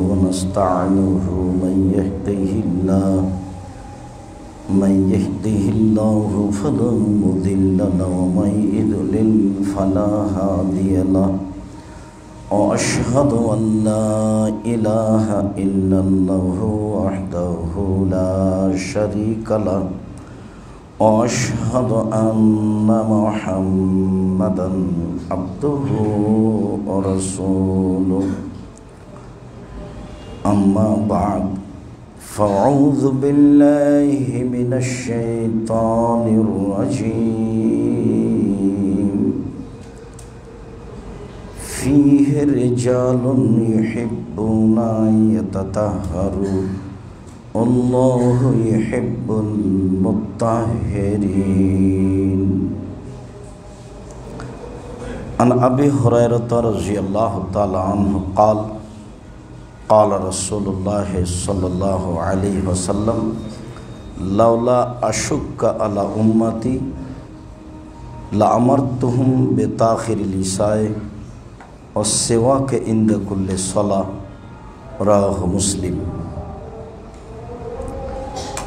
ونستعينه من يهده الله فلا مضل له ومن يضلل فلا هادي له وأشهد أن لا إله إلا الله وحده لا شريك له وأشهد أن محمدا عبده ورسوله أما بعد فأعوذ بالله من الشيطان الرجيم فيه رجال يحبون أن يتطهروا والله يحب المطهرين عن أبي هريرة رضي الله تعالى عنه قال قال رسول الله صلى الله عليه وسلم لولا أشك على أمتي لأمرتهم بتاخير العشاء والسواك عند كل صلاة رواه مسلم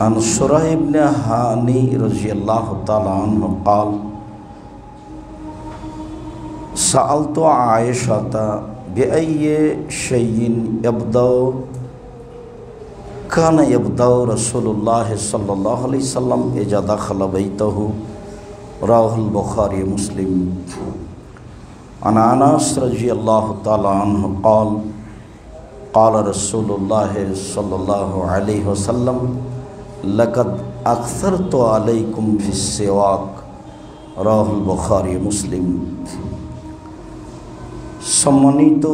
عن شريح بن هاني رضي الله تعالى عنه قال سألت عائشة بأي شيء كان يبدأ رسول الله صلى الله عليه وسلم إذا دخل بيته رواه البخاري ومسلم عن أنس رضي الله تعالى عنه قال قال رسول الله صلى الله عليه وسلم لقد أكثرت عليكم في السواك رواه البخاري ومسلم সম্মানিত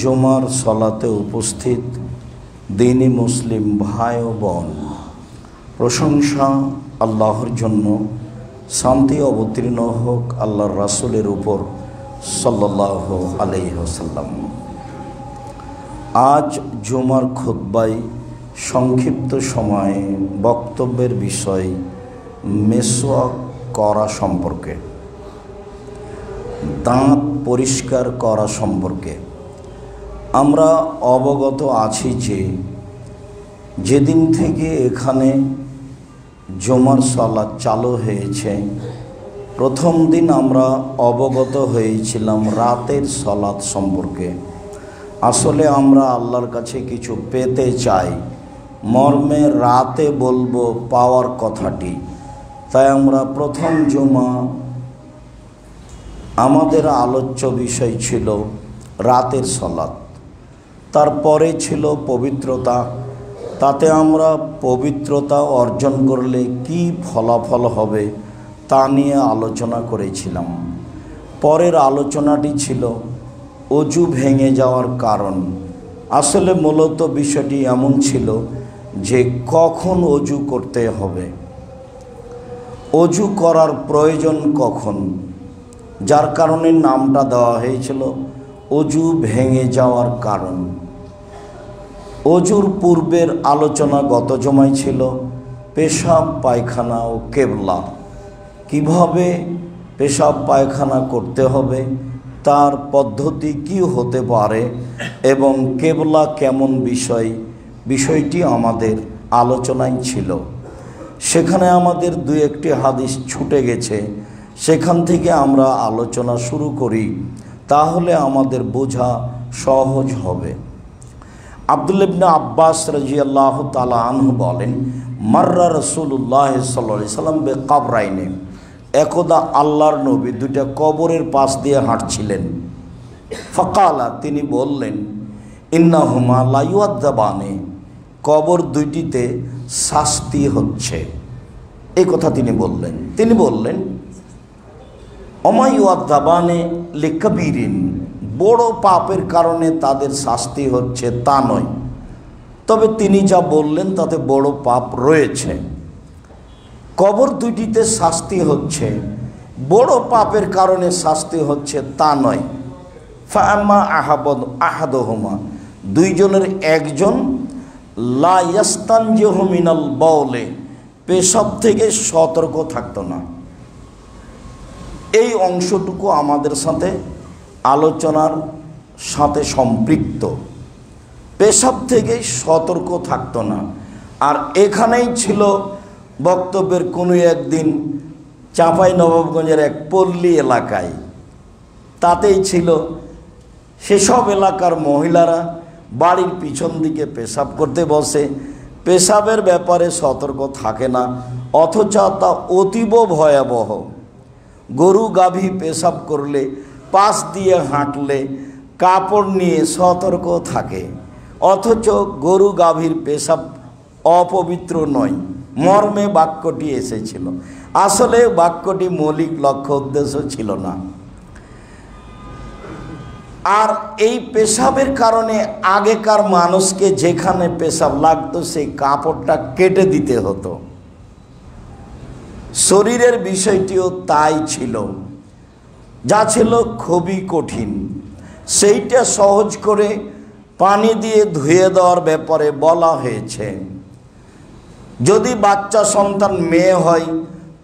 জুমার সালাতে উপস্থিত দ্বীনি মুসলিম ভাই ও বোন, প্রশংসা আল্লাহর জন্য, শান্তি অবতীর্ণ হোক আল্লাহর রাসূলের উপর সাল্লাল্লাহু আলাইহি ওয়াসাল্লাম। আজ জুমার খুতবায় সংক্ষিপ্ত সময়ে বক্তব্যের বিষয় মেসওয়াক করা সম্পর্কে, দাঁত পরিষ্কার করা সম্পর্কে। আমরা অবগত আছি যে যেদিন থেকে এখানে জুমার সালাত চালু হয়েছে, প্রথম দিন আমরা অবগত হয়েছিলাম রাতের সালাত সম্পর্কে। আসলে আমরা আল্লাহর কাছে কিছু পেতে চাই, মর্মে রাতে বলবো পাওয়ার কথাটি। তাই আমরা প্রথম জুমা আমাদের আলোচ্য বিষয় ছিল রাতের সালাত, তারপরে ছিল পবিত্রতা। তাতে আমরা পবিত্রতা অর্জন করলে কি ফলাফল হবে তা নিয়ে আলোচনা করেছিলাম। পরের আলোচনাটি ছিল অজু ভেঙে যাওয়ার কারণ। আসলে মূলত বিষয়টি এমন ছিল যে কখন অজু করতে হবে, অজু করার প্রয়োজন কখন, যার কারণে নামটা দেওয়া হয়েছিল অজু ভেঙে যাওয়ার কারণ। অজুর পূর্বের আলোচনা গত জমায় ছিল পেশাব পায়খানা ও কেবলা, কিভাবে পেশাব পায়খানা করতে হবে, তার পদ্ধতি কি হতে পারে এবং কেবলা কেমন বিষয়টি আমাদের আলোচনায় ছিল। সেখানে আমাদের দুই একটি হাদিস ছুটে গেছে, সেখান থেকে আমরা আলোচনা শুরু করি, তাহলে আমাদের বোঝা সহজ হবে। আব্দুল্লাহ ইবনে আব্বাস রাদিয়াল্লাহু তাআলা আনহু বলেন, মাররা রাসূলুল্লাহ সাল্লাল্লাহু আলাইহি সাল্লাম বিকাবরাইনে, একদা আল্লাহর নবী দুইটা কবরের পাশ দিয়ে হাঁটছিলেন। ফাকালা, তিনি বললেন, ইন্নাহুমা লা ইউআযাবানে, কবর দুইটিতে শাস্তি হচ্ছে। এই কথা তিনি বললেন ওমা ইউআযাবানে লিকাবীরিন, বড় পাপের কারণে তাদের শাস্তি হচ্ছে তা নয়, তবে তিনি যা বললেন তাতে বড় পাপ রয়েছে। কবর দুইটিতে শাস্তি হচ্ছে, বড় পাপের কারণে শাস্তি হচ্ছে তা নয়। ফাআম্মা আহাদুহুমা, দুইজনের একজন লা ইয়াস্তানজিহু মিনাল বাউলে, পেশাব থেকে সতর্ক থাকতো না। এই অংশটুকু আমাদের সাথে আলোচনার সাথে সম্পৃক্ত। পেশাব থেকে সতর্ক থাকতো না। আর এখানেই ছিল বক্তব্যের কোনো একদিন চাঁপাইনবাবগঞ্জের এক পল্লী এলাকায়, তাতেই ছিল সেসব এলাকার মহিলারা বাড়ির পিছন দিকে পেশাব করতে বসে, পেশাবের ব্যাপারে সতর্ক থাকে না, অথচ তা অতীব ভয়াবহ। গরু গাভী পেশাব করলে পাশ দিয়ে হাঁটলে কাপড় নিয়ে সতর্ক থাকে, অথচ গরু গাভীর পেশাব অপবিত্র নয় মর্মে বাক্যটি এসেছিল। আসলে বাক্যটি মৌলিক লক্ষ্য উদ্দেশ্য ছিল না। আর এই পেশাবের কারণে আগেকার মানুষকে যেখানে পেশাব লাগতো সেই কাপড়টা কেটে দিতে হতো। শরীরের বিষয়টিও তাই ছিল, যা ছিল খুবই কঠিন। সেইটা সহজ করে পানি দিয়ে ধুয়ে দেওয়ার ব্যাপারে বলা হয়েছে। যদি বাচ্চা সন্তান মেয়ে হয়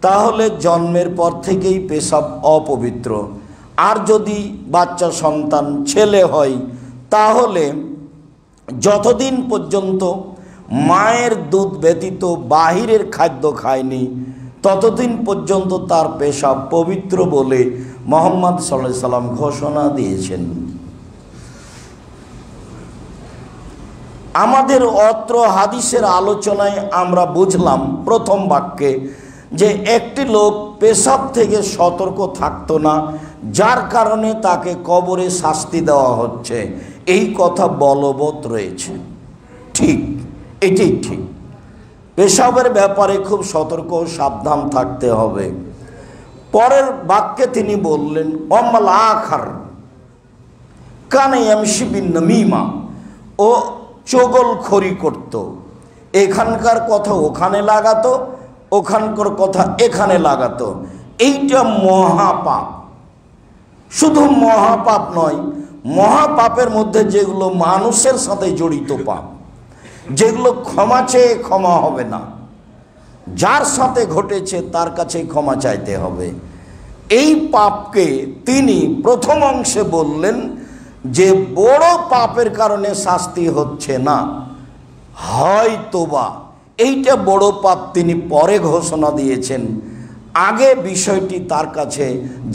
তাহলে জন্মের পর থেকেই পেশাব অপবিত্র, আর যদি বাচ্চা সন্তান ছেলে হয় তাহলে যতদিন পর্যন্ত মায়ের দুধ ব্যতীত বাহিরের খাদ্য খায়নি ততদিন পর্যন্ত তার পেশাব পবিত্র বলে মুহাম্মদ সাল্লাল্লাহু আলাইহি সাল্লাম ঘোষণা দিয়েছেন। আমাদের অত্র হাদিসের আলোচনায় আমরা বুঝলাম প্রথম বাক্যে যে একটি লোক পেশাব থেকে সতর্ক থাকতো না, যার কারণে তাকে কবরে শাস্তি দেওয়া হচ্ছে, এই কথা বলবৎ রয়েছে। ঠিক, এটাই ঠিক। পেশাবের ব্যাপারে খুব সতর্ক সাবধান থাকতে হবে। পরের বাক্যে তিনি বললেন অম্মাল আখার কানে ইয়ামশি বিন নামিমা, ও চগলখড়ি করত, এখানকার কথা ওখানে লাগাতো, ওখানকার কথা এখানে লাগাতো। এইটা মহাপাপ। শুধু মহাপাপ নয়, মহাপাপের মধ্যে যেগুলো মানুষের সাথে জড়িত পাপ, যেগুলো ক্ষমা চেয়ে ক্ষমা হবে না, যার সাথে ঘটেছে তার কাছে ক্ষমা চাইতে হবে, এই পাপকে তিনি প্রথম অংশে বললেন যে বড় পাপের কারণে শাস্তি হচ্ছে না, হয়তোবা এইটা বড় পাপ তিনি পরে ঘোষণা দিয়েছেন। আগে বিষয়টি তার কাছে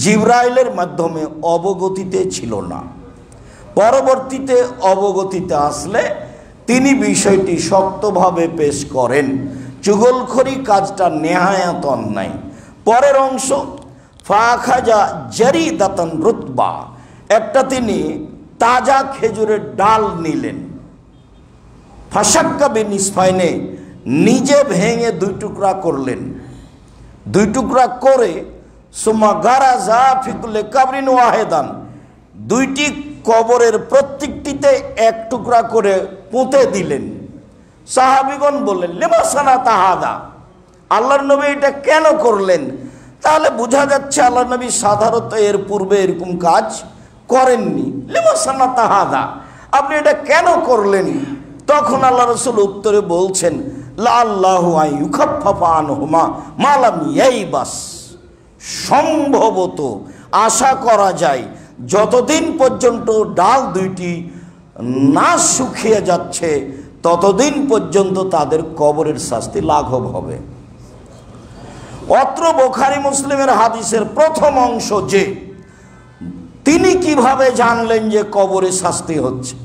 জিবরাইলের মাধ্যমে অবগতিতে ছিল না, পরবর্তীতে অবগতিতে আসলে তিনি বিষয়টি শক্তভাবে পেশ করেন। চুগলখড়ি কাজটা নেহায়াত অন্যায়। পরের অংশ ফাখাজা জারিদাতান রুতবা, একটা তিনি তাজা খেজুরের ডাল নিলেন, ফাশাক্কা বিনিসফাইনে, নিজে ভেঙে দুই টুকরা করলেন, দুই টুকরা করে সুমা গারাজা ফিকুলে কাবরিন ওয়াহেদান, দুইটি কবরের প্রত্যেকটিতে এক টুকরা করে পুঁতে দিলেন। সাহাবীগণ বললেন লিমা সানাতা হাদা, আল্লাহর নবী এটা কেন করলেন? তাহলে বোঝা যাচ্ছে আল্লাহর নবী সাধারণত এর পূর্বে এরকম কাজ করেননি। লিমা সানাতা হাদা, আপনি এটা কেন করলেন? তখন আল্লাহ রাসূল উত্তরে বলছেন লাল্লাহু আইয়ুখাফফাফা আনহুমা মা লাম ইয়াইবাস, সম্ভবত আশা করা যায় যতদিন পর্যন্ত ডাল দুইটি না শুকিয়ে যাচ্ছে ততদিন পর্যন্ত তাদের কবরের শাস্তি লাঘব হবে। অত্র বুখারী মুসলিমের হাদিসের প্রথম অংশ যে তিনি কিভাবে জানলেন যে কবরে শাস্তি হচ্ছে,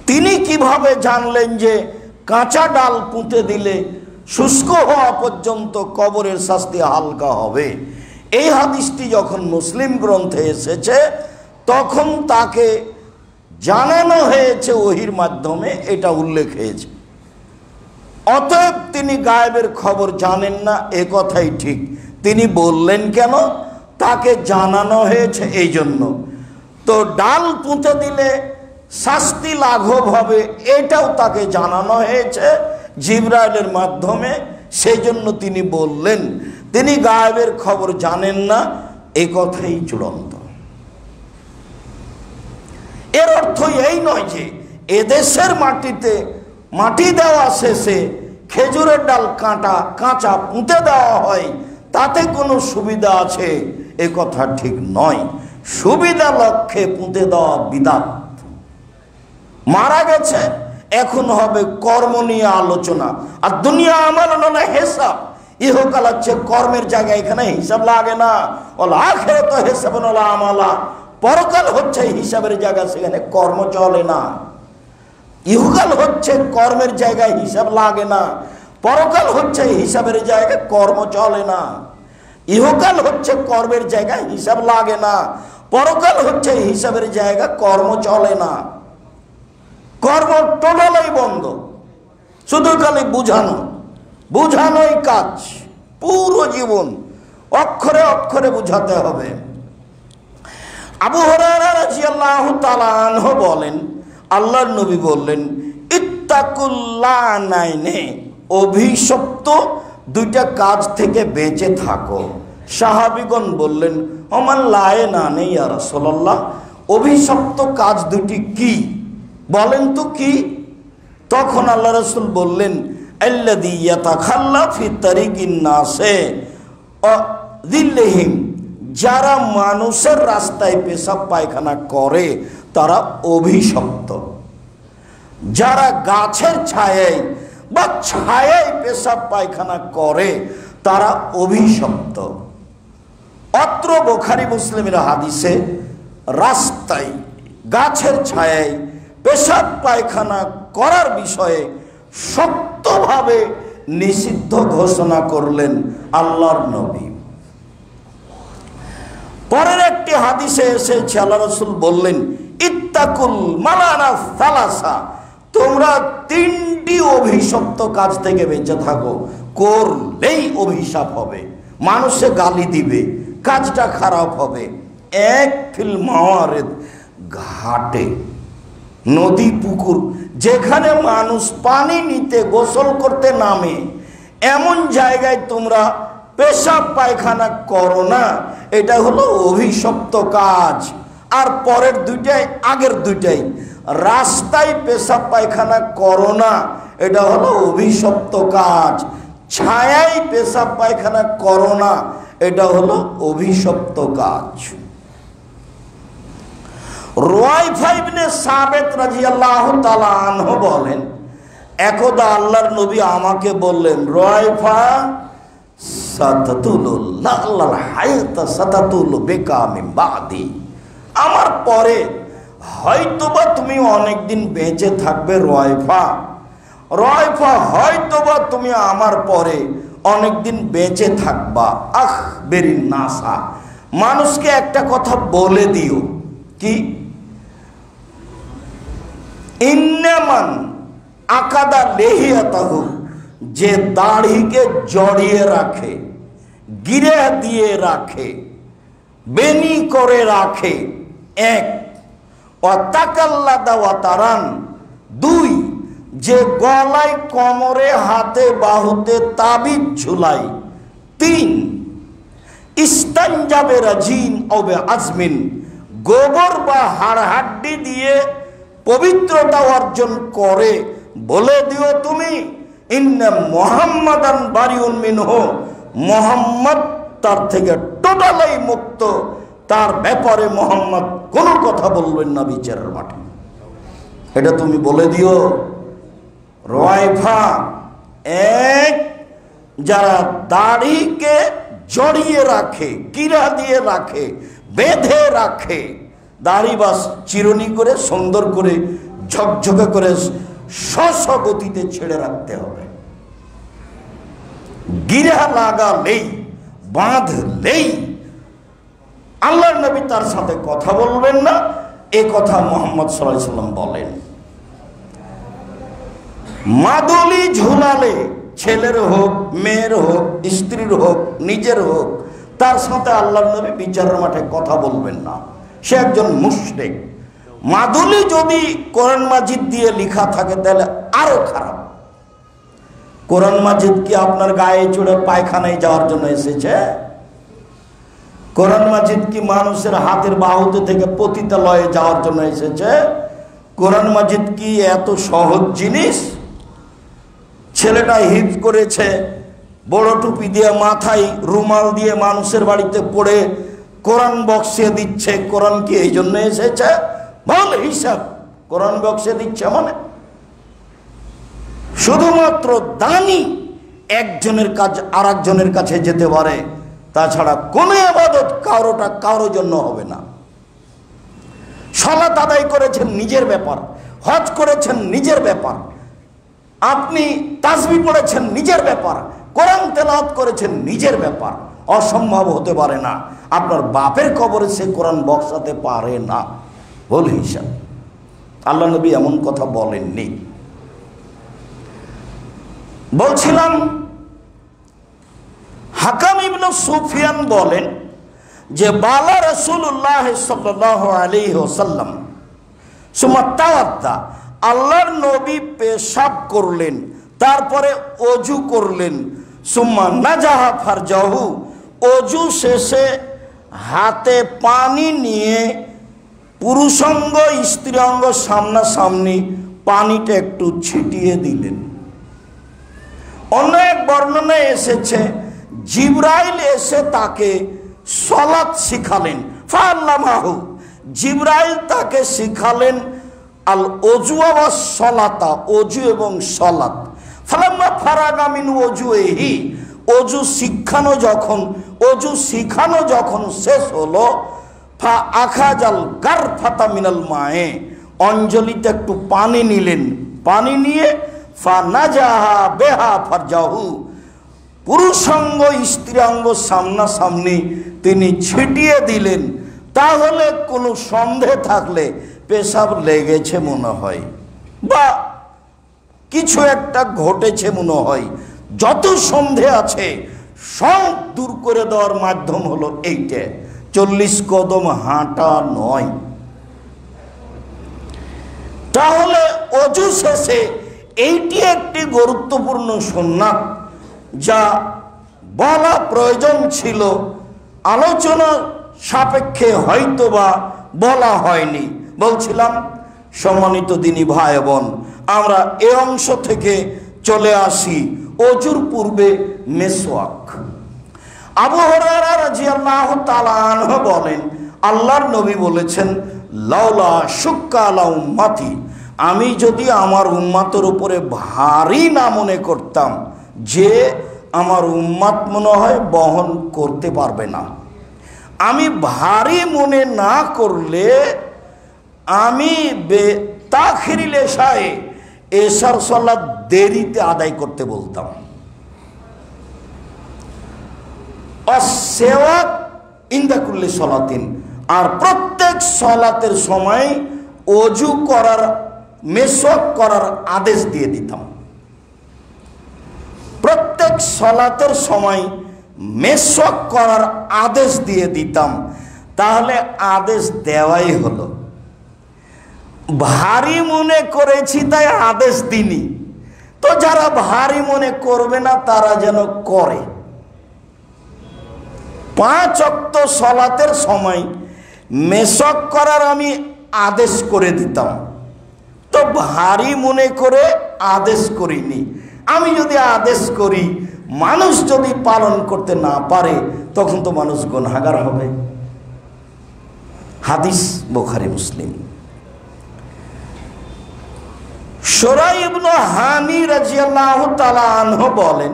তিনি কিভাবে জানলেন যে কাঁচা ডাল পুঁতে দিলে শুষ্ক হওয়া পর্যন্ত কবরের শাস্তি হালকা হবে, এই হাদিসটি যখন মুসলিম গ্রন্থে এসেছে তখন তাকে জানানো হয়েছে ওহির মাধ্যমে, এটা উল্লেখ হয়েছে। অতএব তিনি গায়েবের খবর জানেন না, এ কথাই ঠিক। তিনি বললেন কেন? তাকে জানানো হয়েছে এই জন্য। তো ডাল পুঁতে দিলে শাস্তি লাঘব হবে এটাও তাকে জানানো হয়েছে জিবরাইলের মাধ্যমে, সেই জন্য তিনি বললেন। তিনি গায়েবের খবর জানেন না, এই কথাই চূড়ান্ত। এর অর্থ এই নয় যে এদেশের মাটিতে মাটি দেওয়া শেষে খেজুরের ডাল কাঁচা পুঁতে দেওয়া হয়, তাতে কোনো সুবিধা আছে, এ কথা ঠিক নয়। সুবিধা লক্ষ্যে পুঁতে দেওয়া বিদআত, মারা গেছে, এখন হবে কর্ম নিয়ে আলোচনা। আর দুনিয়া আমাল না হিসাব, ইহকাল হচ্ছে কর্মের জায়গা, এখানে হিসাব লাগে না। ওলা আখিরাত হিসাবুন ওলা আমালা, পরকাল হচ্ছে হিসাবের জায়গা, সেখানে কর্ম চলে না। ইহকাল হচ্ছে কর্মের জায়গায়, হিসাব লাগে না। পরকাল হচ্ছে হিসাবের জায়গায়, কর্ম চলে না। ইহকাল হচ্ছে কর্মের জায়গায়, হিসাব লাগে না। পরকাল হচ্ছে হিসাবের জায়গা, কর্ম চলে না। কর্ম টোটালাই বন্ধ, শুধু খালি বুঝানো, বুঝানোই কাজ। পুরো জীবন অক্ষরে অক্ষরে বুঝাতে হবে। আবু হুরায়রা রাদিয়াল্লাহু তাআলা আনহু বলেন, আল্লাহর নবী বললেন, ইত্তাকুল লানাইনে, অভিশপ্ত দুইটা কাজ থেকে বেঁচে থাকো। সাহাবীগণ বললেন, ওমান লায়নানে ইয়া রাসূলুল্লাহ, অভিশপ্ত কাজ দুটি কি, বলেন তো কি? তখন আল্লাহ রাসূল বললেন, আল্লাযী ইয়াতাখাল্লা ফি তারিকিন নাসে দিল্লিহিম, যারা মানুষের রাস্তায় পেশাব পায়খানা করে তারা অভিশপ্ত। যারা গাছের ছায়ায় বা ছায়ায় পেশাব পায়খানা করে তারা অভিশপ্ত। অত্র বুখারী মুসলিমের হাদিসে রাস্তায় গাছের ছায়ায় পেশাব পায়খানা করার বিষয়ে শক্তভাবে নিষিদ্ধ ঘোষণা করলেন আল্লাহর নবী। পরের একটি হাদিসে এসেছে, আল্লাহ রাসূল বললেন, ইত্তাকুল মালানা সালাসা, তোমরা তিনটি অভিশপ্ত কাজ থেকে বেঁচে থাকো, করলেই অভিশাপ হবে, মানুষে গালি দিবে, কাজটা খারাপ হবে। এক ফিল মাওয়ারিদ, ঘাটে, নদী পুকুর, যেখানে মানুষ পানি নিতে গোসল করতে নামে, এমন জায়গায় তোমরা পেশাব পায়খানা করো না, এটা হলো অভিশপ্ত কাজ। আর পরের দুইটাই, আগের দুইটাই, রাস্তায় পেশাব পায়খানা করো না, এটা হলো অভিশপ্ত কাজ। ছায়ায় পেশাব পায়খানা করো না, এটা হলো অভিশপ্ত কাজ। রুয়াইফা ইবনে সাবিত রাদিয়াল্লাহু তাআলা আনহু বলেন, একদা আল্লাহর নবী আমাকে বললেন, রুয়াইফা, সাতাতুলুল লাল হায়াত সাতাতুল বিকা মিন বাদি, আমার পরে হয়তোবা তুমি অনেকদিন বেঁচে থাকবে। রুয়াইফা, রুয়াইফা, হয়তোবা তুমি আমার পরে অনেকদিন বেঁচে থাকবা। আখবিরিন নাসা, মানুষকে একটা কথা বলে দিও। কি? ইন্নামান আকাদা লেহিয়াতাহু, যে দাড়িকে জড়িয়ে রাখে, গিরে দিয়ে রাখে, বেনি করে রাখে, এক। ওয়াতাকাল্লাদা ওয়াতারান, দুই, যে গলায় কোমরে হাতে বাহুতে তাবিজ ঝুলাই, তিন। ইস্তানজাবে রাজিন ওবে আজমিন, গোবর বা হাড়হাড্ডি দিয়ে পবিত্রতা অর্জন করে। বলে দিও তুমি, ইন্না মুহাম্মাদান বারিউন মিনহু, মুহাম্মদ তার থেকে টোটালি মুক্ত, তার ব্যাপারে মুহাম্মদ কোনো কথা বলবেন না বিচারের মাঠে। এটা তুমি বলে দিও। রুয়াইফা, এক, যারা দাড়িকে জড়িয়ে রাখে, কিরা দিয়ে রাখে, বেঁধে রাখে, দাড়ি বাস চিরুনি করে সুন্দর করে ঝকঝকে করে স্ব গতিতে ছেড়ে রাখতে হবে। গিরা লাগালেই, বাঁধলেই আল্লাহর নবী তার সাথে কথা বলবেন না, এ কথা মুহাম্মদ সাল্লাল্লাহু আলাইহি ওয়াসাল্লাম বলেন। মাদুলি ঝুলালে, ছেলের হোক, মেয়ের হোক, স্ত্রীর হোক, নিজের হোক, তার সাথে আল্লাহর নবী বিচারের মাঠে কথা বলবেন না, সে একজন মুশরিক। মাদুলি যদি কোরআন মাজিদ দিয়ে লেখা থাকে তাহলে আরো খারাপ। কোরআন মাজিদ কি আপনার গায়ে চড়ে পায়খানায় যাওয়ার জন্য এসেছে? কোরআন মাজিদ কি মানুষের হাতের বাহুতে থেকে পতিতালয়ে যাওয়ার জন্য এসেছে? কোরআন মাজিদ কি এত সহজ জিনিস? ছেলেটা হিফজ করেছে, বড় টুপি দিয়ে মাথায় রুমাল দিয়ে মানুষের বাড়িতে পড়ে কোরআন বক্সিয়ে দিচ্ছে, কোরআন কি এই জন্য এসেছে? বল হিসাব, কোরআন বক্সে দিচ্ছে মানে শুধুমাত্র দানি একজনের কাজ আর একজনের কাছে যেতে পারে, তাছাড়া কোনো ইবাদত কারোর জন্য হবে না। সালাত আদায় করেছেন নিজের ব্যাপার, হজ করেছেন নিজের ব্যাপার, আপনি তাসবিহ পড়েছেন নিজের ব্যাপার, কোরআন তেলাওয়াত করেছেন নিজের ব্যাপার। অসম্ভব হতে পারে না আপনার বাপের কবরে সে কোরআন বসাতে পারে না, ভুল হিসাব। আল্লাহ নবী এমন কথা বলেননি। বলছিলাম হাকাম ইবনে সুফিয়ান বলেন যে বালা রাসূলুল্লাহ সাল্লাল্লাহু আলাইহি ওয়াসাল্লাম সুম্মা তাওয়াদ্দা, আল্লাহর নবী পেশাব করলেন, তারপরে ওযু করলেন, সুম্মা নাজাহা ফারজাহু, ওযু শেষে হাতে পানি নিয়ে পুরুষাঙ্গ স্ত্রীঅঙ্গ সামনাসামনি পানিটা একটু ছিটিয়ে দিলেন। অন্য এক বর্ণনায় এসেছে জিবরাইল এসে তাকে সালাত শিখালেন, ফাআল্লামাহু, জিবরাইল তাকে শিখালেন আল ওযু ওয়া সালাতা, ওযু এবং সালাত। ফালাম্মা ফারাগা মিন ওযুহি, ওযু শিখানো যখন শেষ হলো, ফা আখাজাল গারফাতা মিনাল মায়ে, অঞ্জলিতে একটু পানি নিলেন, পানি নিয়ে ফা নাজাহা বেহা ফারজাহু, পুরুষাঙ্গ স্ত্রীঅঙ্গ সামনাসামনি তিনি ছিটিয়ে দিলেন। তাহলে কোনো সন্দেহ থাকলে পেশাব লেগেছে মনে হয় বা কিছু একটা ঘটেছে মনে হয়, যত সন্দেহ আছে সব দূর করে দেওয়ার মাধ্যম হলো এইটা, 40 কদম হাঁটা নয়। তাহলে ওযু শেষে এইটি একটি গুরুত্বপূর্ণ সুন্নাত যা বলা প্রয়োজন ছিল, আলোচনা সাপেক্ষে হয়তোবা বলা হয়নি। বলছিলাম সম্মানিত দিনী ভাই বোন, আমরা এ অংশ থেকে চলে আসি ওযুর পূর্বে মেসওয়াক। আবু হুরায়রা রাদিয়াল্লাহু তাআলা আনহু বলেন, আল্লাহর নবী বলেছেন, লাউলা শুক্কা আলা উম্মতি, আমি যদি আমার উম্মতের উপরে ভারী না মনে করতাম যে আমার উম্মত মনে হয় বহন করতে পারবে না, আমি ভারী মনে না করলে আমি তাখিরিল এশায়ে, এশার সালাত দেরিতে আদায় করতে বলতাম। অসেওয়াক ইনদা কুল্লি সলাতিন, আর প্রত্যেক সলাতের সময় ওযু করার, মেসওয়াক করার আদেশ দিয়ে দিতাম। প্রত্যেক সলাতের সময় মেসওয়াক করার আদেশ দিয়ে দিতাম। তাহলে আদেশ দেওয়াই হলো, ভারী মনে করেছি তাই আদেশ দিনি, তো যারা ভারী মনে করবে না তারা যেন করে। 5 ওয়াক্ত সলাতের সময় মেসওয়াক করার আমি আদেশ করে দিতাম, তো ভারী মনে করে আদেশ করিনি। আমি যদি আদেশ করি, মানুষ যদি পালন করতে না পারে, তখন তো মানুষ গুনাহগার হবে। হাদিস বুখারী মুসলিম। শুরাই ইবনে হানি রাদিয়াল্লাহু তাআলা আনহু বলেন,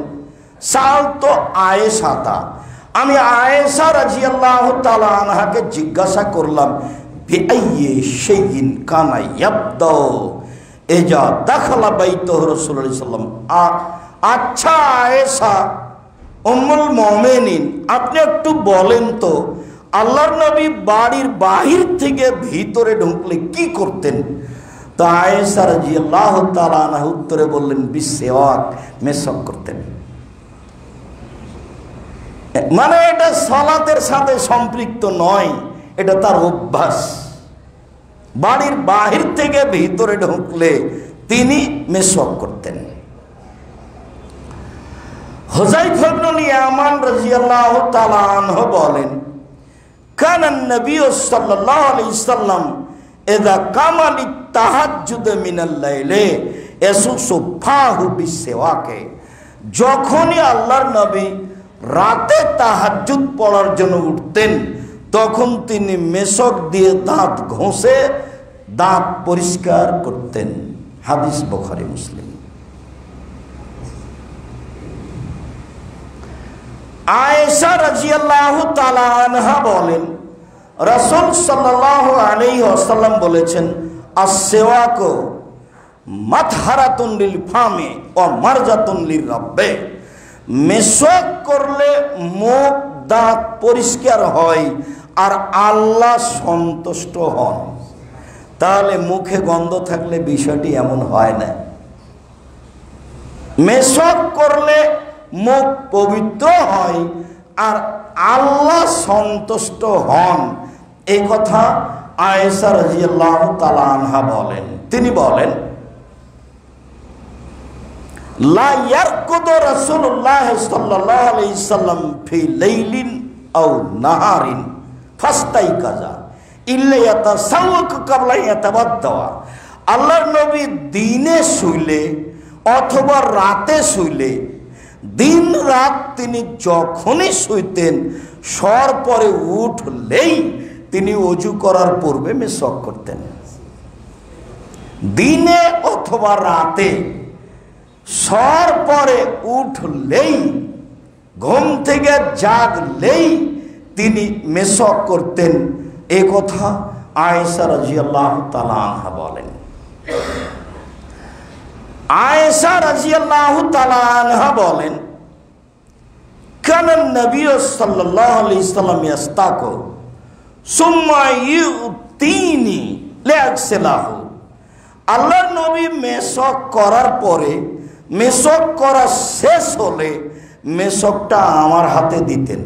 সালতু আয়েশাতা, আমি আয়েশা রাদিয়াল্লাহু তাআলা আনহাকে জিজ্ঞাসা করলাম, বিআইয়ি শাইইন কানা ইয়াবদা ইজা দাখালা বাইতুহ রাসূলুল্লাহ সাল্লাল্লাহু আলাইহি ওয়াসাল্লাম। আচ্ছা আয়েশা উম্মুল মুমিনিন, আপনি একটু বলেন তো আল্লাহর নবী বাড়ির বাহির থেকে ভিতরে ঢুকলে কি করতেন? তো আয়েশা রাদিয়াল্লাহু তাআলা আনহা উত্তরে বললেন, বিসওয়াক, মেসওয়াক করতেন। মানে এটা সালাতের সাথে সম্পৃক্ত নয়, এটা তার অভ্যাস। বাড়ির বাহির থেকে ভিতরে ঢুকলে তিনি মেসওয়াক করতেন। হুযায়ফা ইবনে ইয়ামান রাদিয়াল্লাহু তাআলা আনহু বলেন, কানান নবী সাল্লাল্লাহু আলাইহি সাল্লাম ইযা কামা লিতাহাজ্জুদ মিনাল লাইলি ইয়াসুসু ফাহু বিসওয়াকে, যখনই আল্লাহর নবী রাতে তাহাজ্জুদ পড়ার জন্য উঠতেন, তখন তিনি মেসওয়াক দিয়ে দাঁত ঘষে দাঁত পরিষ্কার করতেন। হাদিস বুখারী মুসলিম। আয়েশা রাদিয়াল্লাহু তাআলা আনহা বলেন, রাসূল সাল্লাল্লাহু আলাইহি ওয়াসাল্লাম বলেছেন, আস-সিওয়াকু মাতহারাতুন লিল ফামি ওয়া মারজাতুন লির রাব্বে। মেশক করলে মুখ দাঁত পরিষ্কার হয় আর আল্লাহ সন্তুষ্ট হন। তাহলে মুখে গন্ধ থাকলে বিষয়টি এমন হয় না। মেশক করলে মুখ পবিত্র হয় আর আল্লাহ সন্তুষ্ট হন, এই কথা আয়েশা রাদিয়াল্লাহু তাআলা আনহা বলেন। তিনি বলেন, লা ইয়ারকুদু রাসূলুল্লাহ সাল্লাল্লাহু আলাইহি সাল্লাম ফি লাইলিন আও নাহারিন ফাস্তাইকাজা ইল্লা ইয়াতাসাওয়াকু ক্বাবলা ইয়াতাবাদ্দা। আল্লাহর নবী দিনে শুইলে অথবা রাতে শুইলে, দিন রাত তিনি যখনই শুইতেন, শোয়ার পরে উঠলেই তিনি ওযু করার পূর্বে মেশক করতেন। দিনে অথবা রাতে শোয়ার পরে উঠলেই, ঘুম থেকে জাগলেই তিনি মেশক করতেন। এ কথা আয়েশা রাদিয়াল্লাহু তাআলা আনহা বলেন। আয়েশা রাদিয়াল্লাহু তাআলা আনহা বলেন, কানা নবী সাল্লাল্লাহু আলাইহি সাল্লাম ইস্তাকু সুম্মা ইউতিনি লিয়াগসিলাহু। আল্লাহর নবী মেশক করার পরে, মেশক করা শেষ হলে মেশকটা আমার হাতে দিতেন,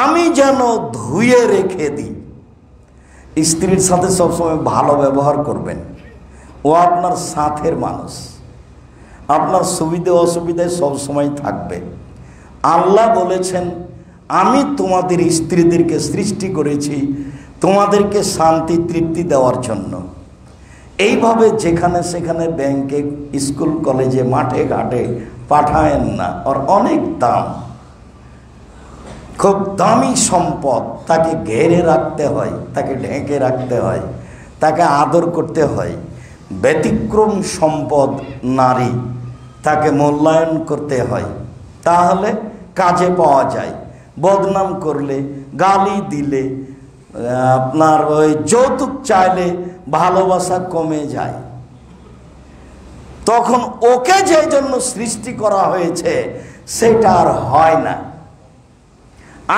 আমি যেন ধুয়ে রেখে দিই। স্ত্রীর সাথে সবসময় ভালো ব্যবহার করবেন। ও আপনার সাথের মানুষ, আপনার সুবিধে অসুবিধায় সবসময় থাকবে। আল্লাহ বলেছেন, আমি তোমাদের স্ত্রীদেরকে সৃষ্টি করেছি তোমাদেরকে শান্তি তৃপ্তি দেওয়ার জন্য। এইভাবে যেখানে সেখানে ব্যাংকে, স্কুল কলেজে, মাঠে ঘাটে পাঠায়েন না। ওর অনেক দাম, খুব দামি সম্পদ। তাকে ঘেরে রাখতে হয়, তাকে ঢেকে রাখতে হয়, তাকে আদর করতে হয়। ব্যতিক্রম সম্পদ নারী, তাকে মূল্যায়ন করতে হয়, তাহলে কাজে পাওয়া যায়। বদনাম করলে, গালি দিলে, আপনার ওই যৌতুক চাইলে ভালোবাসা কমে যায়। তখন ওকে যে জন্য সৃষ্টি করা হয়েছে সেটা আর হয় না।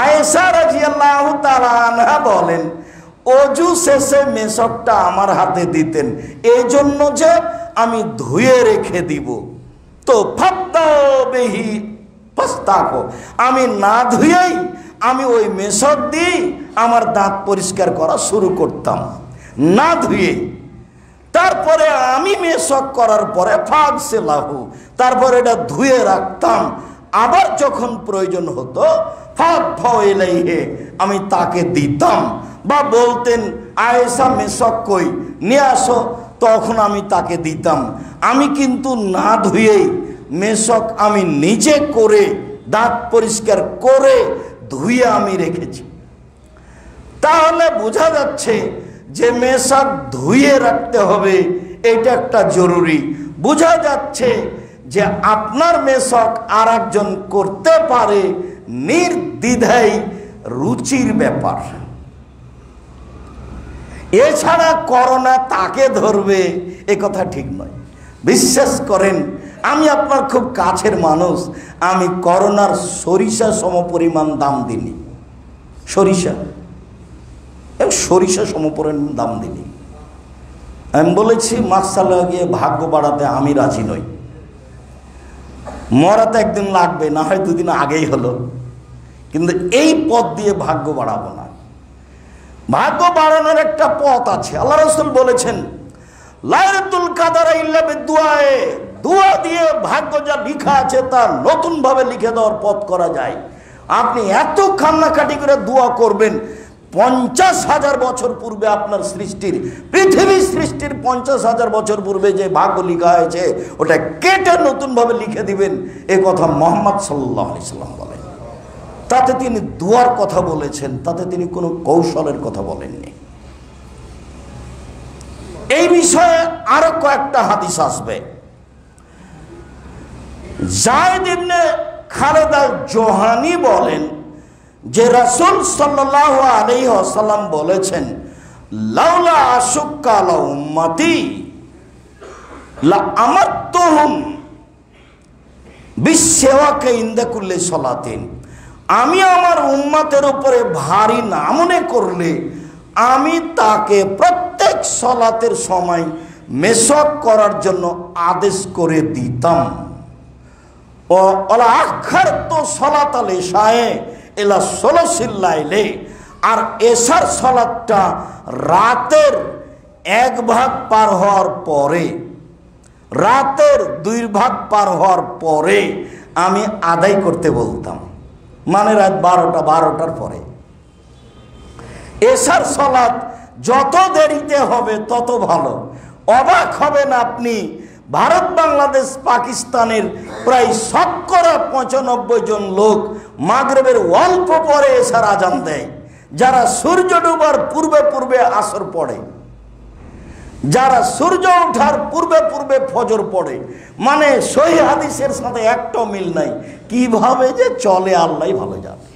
আয়েশা রাদিয়াল্লাহু তাআলা আনহা বলেন, ওযু শেষে মেশকটা আমার হাতে দিতেন এই জন্য যে আমি ধুয়ে রেখে দিব। তো ফাত্তাবিহি ফাস্তাকু, আমি না ধুয়েই আমি ওই মেশক দিয়ে আমার দাঁত পরিষ্কার করা শুরু করতাম, না ধুয়ে। তারপরে আমি মেশক করার পরে ফাগসিলাহু, তারপরে এটা ধুয়ে রাখতাম। আবার যখন প্রয়োজন হতো ফাদফাউ ইলাইহি, আমি তাকে দিতাম। বা বলতেন, আয়েশা মেশক কই, নিয়ে আসো, তখন আমি তাকে দিতাম। আমি কিন্তু না ধুয়েই মেশক আমি নিজে করে, দাঁত পরিষ্কার করে ধুয়ে আমি রেখেছি। তাহলে বোঝা যাচ্ছে যে মেশক ধুয়ে রাখতে হবে, এটা একটা জরুরি। বোঝা যাচ্ছে যে আপনার মেশক আর একজন করতে পারে, নির্দ্বিধায় রুচির ব্যাপার। এছাড়া করোনা তাকে ধরবে এ কথা ঠিক নয়। বিশ্বাস করেন, আমি আপনার খুব কাছের মানুষ, আমি করোনার সরিষা সমপরিমাণ দাম দিনি। সরিষা সমপরিমাণ দাম দিনি। আমি বলেছি মাস্ক লাগিয়ে ভাগ্য বাড়াতে আমি রাজি নই। মরাতে একদিন লাগবে, না হয় দুদিন আগেই হলো, কিন্তু এই পথ দিয়ে ভাগ্য বাড়াবো না। ভাগ্য বাড়ানোর একটা পথ আছে। আল্লাহ রাসূল বলেছেন, লাইলাতুল কাদর ইল্লা বিদুআয়ে, দোয়া দিয়ে ভাগ্য যা লেখা আছে তা নতুন ভাবে লিখে দেওয়ার পথ করা যায়। আপনি এত কান্নাকাটি করে দোয়া করবেন, 50,000 বছর পূর্বে আপনার সৃষ্টির, পৃথিবী সৃষ্টির 50,000 বছর পূর্বে যে ভাগ্য লেখা হয়েছে ওটা কেটে নতুন ভাবে লিখে দিবেন, এ কথা মুহাম্মদ সাল্লাল্লাহু আলাইহি সাল্লাম বলেন। তাতে তিনি দোয়ার কথা বলেছেন, তাতে তিনি কোনো কৌশলের কথা বলেননি। এই বিষয়ে আরো কয়েকটা হাদিস আসবে। যায়েদ ইবনে খালেদ আল জোহানি বলেন যে রাসূল সাল্লাল্লাহু আলাইহি ওয়াসাল্লাম বলেছেন, লাউলা আশুক্কা আলা উম্মতি লা আমারতুহুম বিসওয়াকি ইনদা কুল্লি সালাতিন। আমি আমার উম্মতের উপরে ভারী না মনে করলে আমি তাকে প্রত্যেক সালাতের সময় মেসওয়াক করার জন্য আদেশ করে দিতাম। ও ওলা আখারতু সালাতাল ইশায়ে ইলা সুলুসিল লাইলি, আর এশার সালাতটা রাতের 1 ভাগ পার হওয়ার পরে, রাতের 2 ভাগ পার হওয়ার পরে আমি আদায় করতে বলতাম, মানে রাত 12টার পরে। এশার সালাত যত দেরিতে হবে তত ভালো। অবাক হবেন আপনি, ভারত, বাংলাদেশ, পাকিস্তানের প্রায় 95% জন লোক মাগরিবের অল্প পরে এশার আজান দেয়, যারা সূর্য ডুবার পূর্বে পূর্বে আসর পড়ে, যারা সূর্য ওঠার পূর্বে পূর্বে ফজর পড়ে। মানে সহিহ হাদিসের সাথে একটা মিল নাই। কিভাবে যে চলে আল্লাহ ভালো জানে,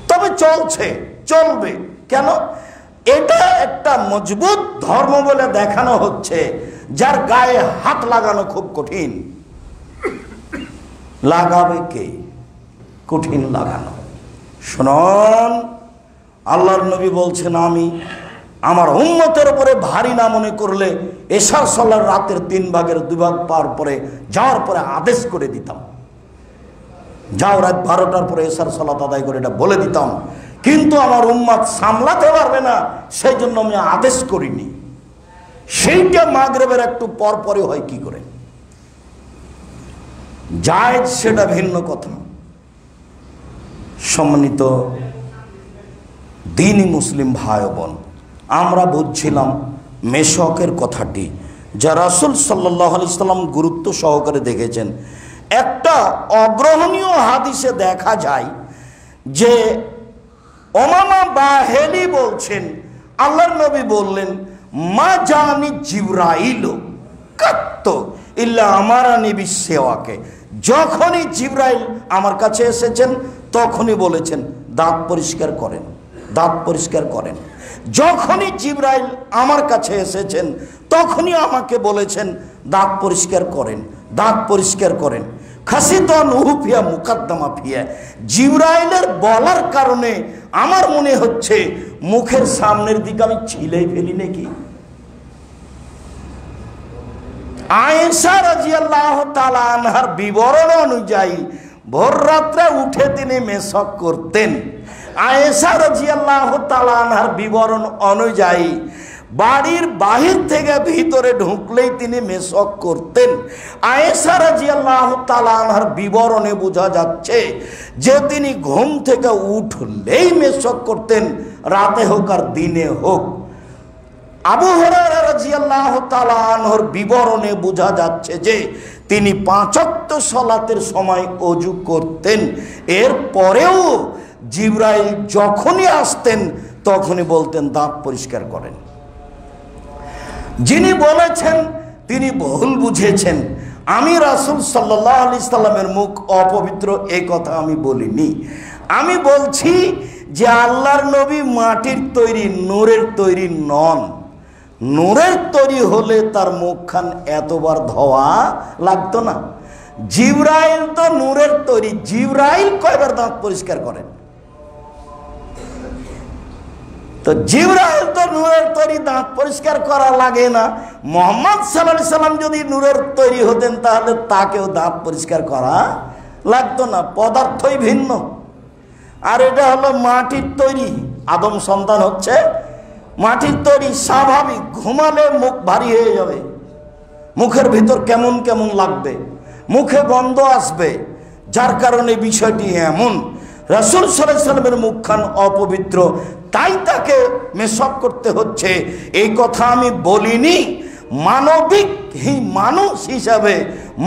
তবে চলছে, চলবে। কেন? এটা একটা মজবুত ধর্ম বলে দেখানো হচ্ছে, যার গায়ে হাত লাগানো খুব কঠিন। লাগাবে কে? কঠিন লাগানো। শুনুন, আল্লাহর নবী বলছেন, আমি আমার উম্মতের উপরে ভারী না মনে করলে এশার সালাত রাতের 3 ভাগের 2 ভাগ পার পরে যাওয়ার পরে আদেশ করে দিতাম, যাও রাত 12টার পরে এশার সালাত আদায় করে, এটা বলে দিতাম। কিন্তু আমার উম্মত সামলাতে পারবে না, সেই জন্য আমি আদেশ করিনি। সেইটা মাগরিবের একটু পর পরে হয় কি করে জায়েজ, সেটা ভিন্ন কথা। সম্মানিত দ্বীনি মুসলিম ভাই বোন, আমরা বুঝছিলাম মেশকের কথাটি যা রাসূল সাল্লাল্লাহু আলাইহি সাল্লাম গুরুত্ব সহকারে দেখেছেন। একটা অগ্রহণীয় হাদিসে দেখা যায় যে ওমামা বাহেলি বলছেন, আল্লাহর নবী বললেন, মা জানি জিবরাইল কাত্ত ইল্লা আমারানি বিসওয়াকে। যখনই জিবরাইল আমার কাছে এসেছেন তখনই বলেছেন দাঁত পরিষ্কার করেন, দাঁত পরিষ্কার করেন। যখনই জিবরাইল আমার কাছে এসেছেন তখনই আমাকে বলেছেন দাঁত পরিষ্কার করেন, দাঁত পরিষ্কার করেন। খাসিতন উহুফিয়া মুকাদ্দামা ফিয়া, জিবরাইলের বলার কারণে আমার মনে হচ্ছে মুখের সামনের দিকে আমি ছিলেই ফেলি নাকি। আয়েশা রাদিয়াল্লাহু তাআলা আনহার বিবরণ অনুযায়ী ভোর রাত্রে উঠে তিনি মেসক করতেন। আয়েশা রাদিয়াল্লাহু তাআলা আনহার বিবরণ অনুযায়ী বাড়ির বাহির থেকে ভিতরে ঢুকলেই তিনি মেসক করতেন। আয়েশা রাদিয়াল্লাহু তাআলা আনহার বিবরণে বোঝা যাচ্ছে যে তিনি ঘুম থেকে উঠলেই মেসক করতেন, রাতে হোক আর দিনে হোক। আবু হুরায়রা রাদিয়াল্লাহু তাআলা আনহুর বিবরণে বোঝা যাচ্ছে যে তিনি 5 ওয়াক্ত সালাতের সময় ওযু করতেন। এর পরেও জিবরাইল যখনই আসতেন তখনই বলতেন দাঁত পরিষ্কার করেন। যিনি বলেছেন তিনি ভুল বুঝেছেন। আমি রাসূল সাল্লাল্লাহু আলাইহি সাল্লামের মুখ অপবিত্র এই কথা আমি বলিনি। আমি বলছি যে আল্লাহর নবী মাটির তৈরি, নূরের তৈরি নন। নূরের তৈরি হলে তার মুখখান এতবার ধোয়া লাগতো না। জিবরাইল তো নূরের তৈরি, জিবরাইল কয়বার দাঁত পরিষ্কার করেন? তো জিবরাইল তো নূরের তৈরি, দাঁত পরিষ্কার করা লাগে না। মুহাম্মদ সাল্লাল্লাহু আলাইহি সাল্লাম যদি নূরের তৈরি হতেন তাহলে তাকেও দাঁত পরিষ্কার করা লাগতো না, পদার্থই ভিন্ন। আর এটা হলো মাটির তৈরি, আদম সন্তান হচ্ছে মাটির তৈরি। স্বাভাবিক ঘুমালে মুখ ভারী হয়ে যাবে, মুখের ভিতর কেমন কেমন লাগবে, মুখে গন্ধ আসবে, যার কারণে বিষয়টি এমন। রাসূল সাল্লাল্লাহু আলাইহি সাল্লামের মুখখান অপবিত্র, তাই তাকে মেসক করতে হচ্ছে, এই কথা আমি বলিনি। মানবিক মানুষ হিসাবে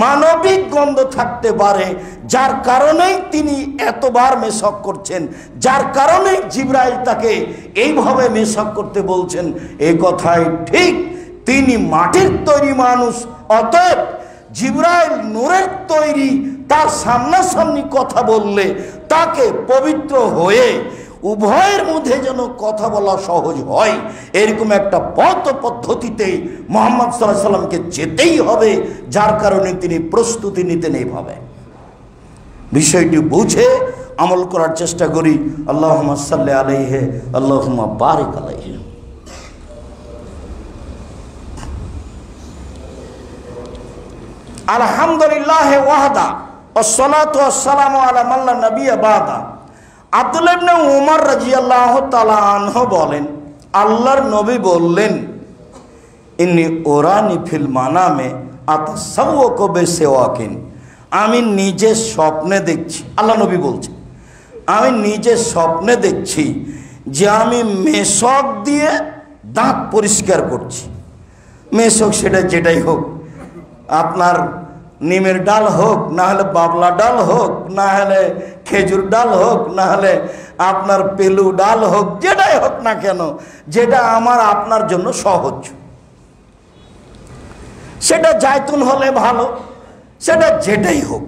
মানবিক গন্ধ থাকতে পারে, যার কারণেই তিনি এতবার মেশক করছেন, যার কারণে জিবরাইল তাকে এইভাবে মেশক করতে বলছেন। এই কথাই ঠিক, তিনি মাটির তৈরি মানুষ, অতএব জিবরাইল নূরের তৈরি, তার সামনাসামনি কথা বললে তাকে পবিত্র হয়ে উভয়ের মধ্যে যেন কথা বলা সহজ হয়, এরকম একটা পদ্ধতিতে মুহাম্মদ সাল্লাল্লাহু আলাইহি সাল্লামকে যেতেই হবে, যার কারণে তিনি প্রস্তুতি নিতেন এইভাবে। বিষয়টি বুঝে আমল করার চেষ্টা করি। আল্লাহুম্মা সাল্লি আলাইহি, আল্লাহুম্মা বারিক আলাইহি। আলহামদুলিল্লাহ ওয়াহদা ওয়াসসালাতু ওয়াসসালামু আলা মান লা নাবিয়্যা বাদা। আব্দুল্লাহ ইবনে উমর রাদিয়াল্লাহু তাআলা আনহু বলেন, আল্লাহর নবী বললেন, ইন্নী উরানি ফিল মানামে আতাসাওয়াকু বিসওয়াকিন, আমি নিজে স্বপ্নে দেখছি, আল্লাহ নবী বলছেন, আমি নিজে স্বপ্নে দেখছি যে আমি মেশক দিয়ে দাঁত পরিষ্কার করছি। মেশক সেটা যেটাই হোক, আপনার নিমের ডাল হোক, না হলে বাবলা ডাল হোক, না হলে খেজুর ডাল হোক, না হলে আপনার পেলু ডাল হোক, যেটাই হোক না কেন, যেটা আমার আপনার জন্য সহজ, সেটা জায়তুন হলে ভালো, সেটা যেটাই হোক।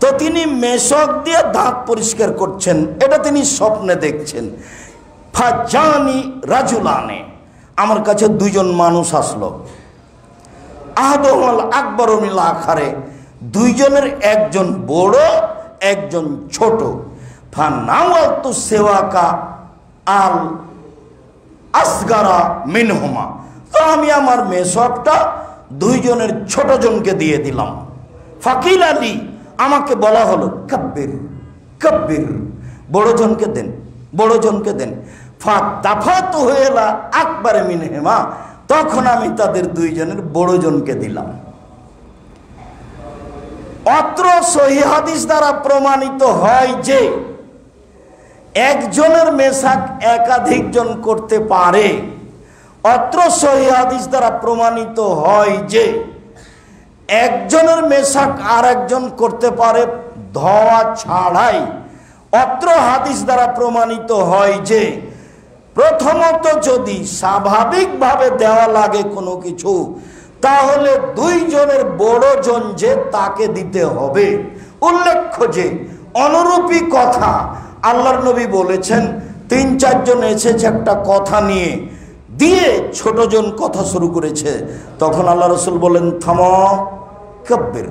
তো তিনি মেশক দিয়ে দাঁত পরিষ্কার করছেন, এটা তিনি স্বপ্নে দেখছেন। ফাজানি রাজুলানে, আমার কাছে দুইজন মানুষ আসলো। আহাদুহুল আকবরু মিনাল আখারে, দুইজনের একজন বড় একজন ছোট। ফানাওয়ালতু সিওয়াকা আল আসগারা মিনহুমা, তো আমি আমার মেশকটা দুইজনের ছোট জনকে দিয়ে দিলাম। ফাকিল আলী, আমাকে বলা হলো কাব্বির কাব্বির, বড় জনকে দেন, বড় জনকে দেন। ফাদাফাতু হুলা আকবার মিনহুমা, তখন আমি তাদের দুইজনের বড় জনকে দিলাম। অত্র সহিহ হাদিস দ্বারা প্রমাণিত হয় যে একজনের মেশাক একাধিক জন করতে পারে। অত্র সহিহ হাদিস দ্বারা প্রমাণিত হয় যে একজনের মেশাক আর একজন করতে পারে ধোয়া ছাড়াই। অত্র হাদিস দ্বারা প্রমাণিত হয় যে প্রথমত যদি স্বাভাবিকভাবে দেওয়া লাগে কোনো কিছু, তাহলে দুইজনের বড় জন যে তাকে দিতে হবে। উল্লেখ্য যে অনুরূপী কথা আল্লাহর নবী বলেছেন, ৩-৪ জন এসেছে একটা কথা নিয়ে, দিয়ে ছোট জন কথা শুরু করেছে, তখন আল্লাহ রসুল বলেন, থামো, কাব্বির,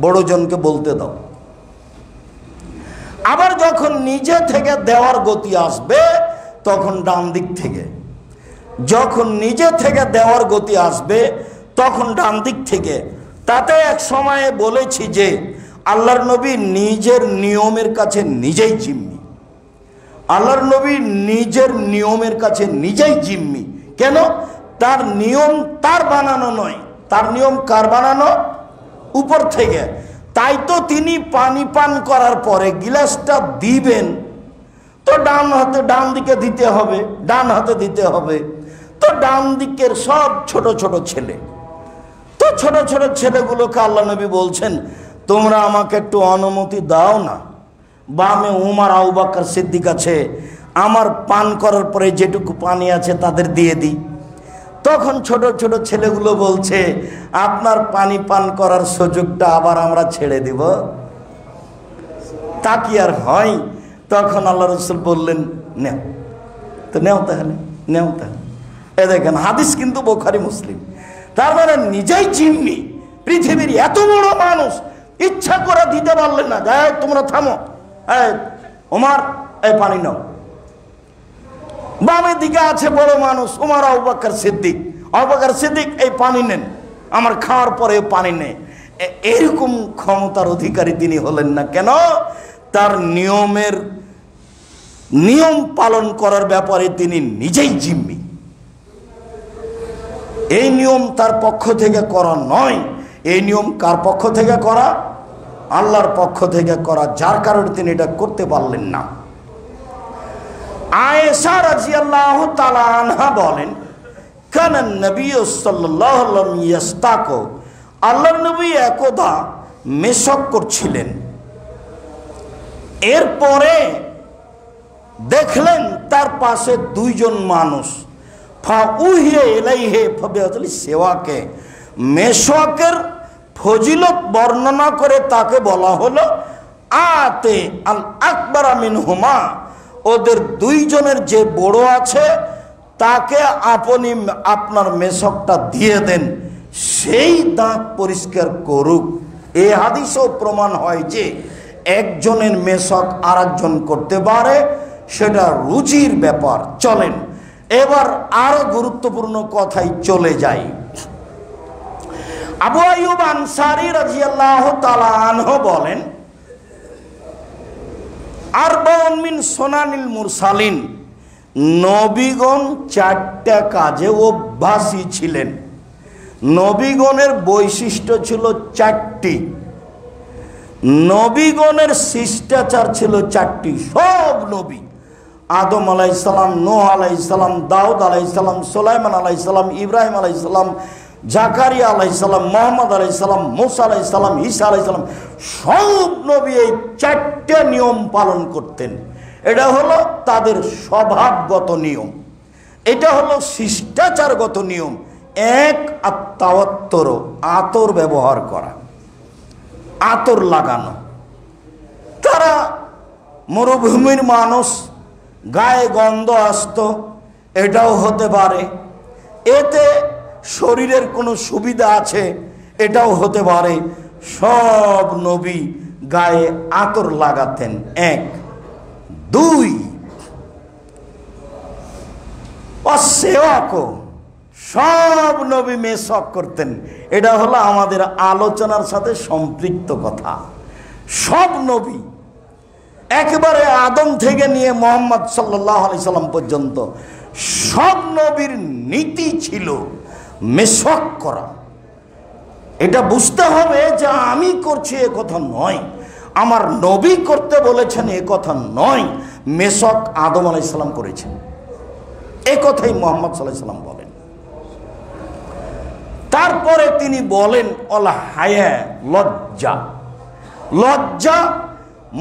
বড় জনকে বলতে দাও। আবার যখন নিজে থেকে দেওয়ার গতি আসবে, তখন ডান দিক থেকে, যখন নিজে থেকে দেওয়ার গতি আসবে তখন ডান দিক থেকে। তাতে এক সময়ে বলেছি যে আল্লাহর নবী নিজের নিয়মের কাছে নিজেই জিম্মি। আল্লাহর নবী নিজের নিয়মের কাছে নিজেই জিম্মি। কেন? তার নিয়ম তার বানানো নয়, তার নিয়ম কার বানানো? উপর থেকে। তাই তো তিনি পানি পান করার পরে গিলাসটা দিবেন, তো ডান হাতে ডান দিকে দিতে হবে, ডান হাতে দিতে হবে। তো ডান দিকের সব ছোট ছোট ছেলে, তো ছোট ছোট ছেলেগুলোকে আল্লাহ নবী বলছেন, তোমরা আমাকে একটু অনুমতি দাও না, বামে উমর আবু বকর সিদ্দিক আছে, আমার পান করার পরে যেটুকু পানি আছে তাদের দিয়ে দিই। তখন ছোট ছোট ছেলেগুলো বলছে, আপনার পানি পান করার সুযোগটা আবার আমরা ছেড়ে দিব, তা কি আর হয়? তখন আল্লাহ রসুল বললেন, নেও তো, নেও তাহলে, নেও তাহলে। এ দেখেন, হাদিস কিন্তু বুখারী মুসলিম। তার মানে নিজেই জিম্মি। পৃথিবীর এত বড় মানুষ ইচ্ছা করে দিতে পারলেন না, যাই তোমরা থামো, ওমর এই পানি নাও। বামের দিকে আছে বড় মানুষ উমর আবু বকর সিদ্দিক, আবু বকর সিদ্দিক এই পানি নেন, আমার খাওয়ার পরে পানি নেই। এরকম ক্ষমতার অধিকারী তিনি হলেন না কেন? তার নিয়ম পালন করার ব্যাপারে তিনি নিজেই জিম্মি। এই নিয়ম তার পক্ষ থেকে করা নয়, এই নিয়ম কার পক্ষ থেকে করা? আল্লাহর পক্ষ থেকে করা, যার কারণে তিনি এটা করতে পারলেন না। আয়েশা রাদিয়াল্লাহু তাআলা আনহা বলেন, কানান নবী সাল্লাল্লাহু আলাইহি ওয়াসাল্লাম ইয়াস্তাকু, আল্লাহর নবী একদা মেশক করছিলেন। এরপরে দেখলেন তার পাশে দুইজন মানুষ, ফাউহিয়া ইলাইহি ফাবিআতুল সেওয়াকে, মেশকের ফজিলত বর্ণনা করে তাকে বলা হলো আতে আল আকবার মিনহুমা, ওদের দুইজনের যে বড় আছে তাকে আপনি আপনার মেশকটা দিয়ে দেন, সেই দাঁত পরিষ্কার করুক। এই হাদিসও প্রমাণ হয় যে একজনের মেশক আর একজন করতে পারে, সেটা রুচির ব্যাপার। চলেন এবার আরো গুরুত্বপূর্ণ কথাই চলে যাই। আবু আইয়ুব আনসারী রাদিয়াল্লাহু তাআলা আনহু বলেন, আরবাউন মিন সুনানিল মুরসালিন, নবীগণ চারটা কাজে অভ্যাসী ছিলেন। নবীগণের বৈশিষ্ট্য ছিল চারটি, নবীগণের শিষ্টাচার ছিল চারটি। সব নবী, আদম আলাইহিসসালাম, নূহ আলাইহিসসালাম, দাউদ আলাইহিসসালাম, সুলাইমান আলাইহিসসালাম, ইব্রাহিম আলাইহিসসালাম, জাকারিয়া আলাইহিসসালাম, মুহাম্মদ আলাইহিসসালাম, মুসা আলাইহিসসালাম, ঈসা আলাইহিসসালাম, সব নবী এই চারটে নিয়ম পালন করতেন। এটা হলো তাদের স্বভাবগত নিয়ম, এটা হলো শিষ্টাচারগত নিয়ম। এক, আত্মাওয়াত্তর, আতর ব্যবহার করা, আতর লাগানো। তারা মরুভূমির মানুষ, গায়ে গন্ধ আসতো, এটাও হতে পারে। এতে শরীরের কোনো সুবিধা আছে, এটাও হতে পারে। সব নবী গায়ে আতর লাগাতেন। এক। দুই, অসেওয়াকো, সব নবী মেশক করতেন। এটা হলো আমাদের আলোচনার সাথে সম্পৃক্ত কথা। সব নবী একেবারে আদম থেকে নিয়ে মুহাম্মদ সাল্লাল্লাহু আলাইহি সাল্লাম পর্যন্ত সব নবীর নীতি ছিল মেশক করা। এটা বুঝতে হবে যে আমি করছি এ কথা নয়, আমার নবী করতে বলেছেন এ কথা নয়, মেশক আদম আলাইহিস সালাম করেছেন, এ কথাই মুহাম্মদ সাল্লাল্লাহু আলাইহি সাল্লাম বলেন। তারপরে তিনি বলেন অল হায়া, লজ্জা। লজ্জা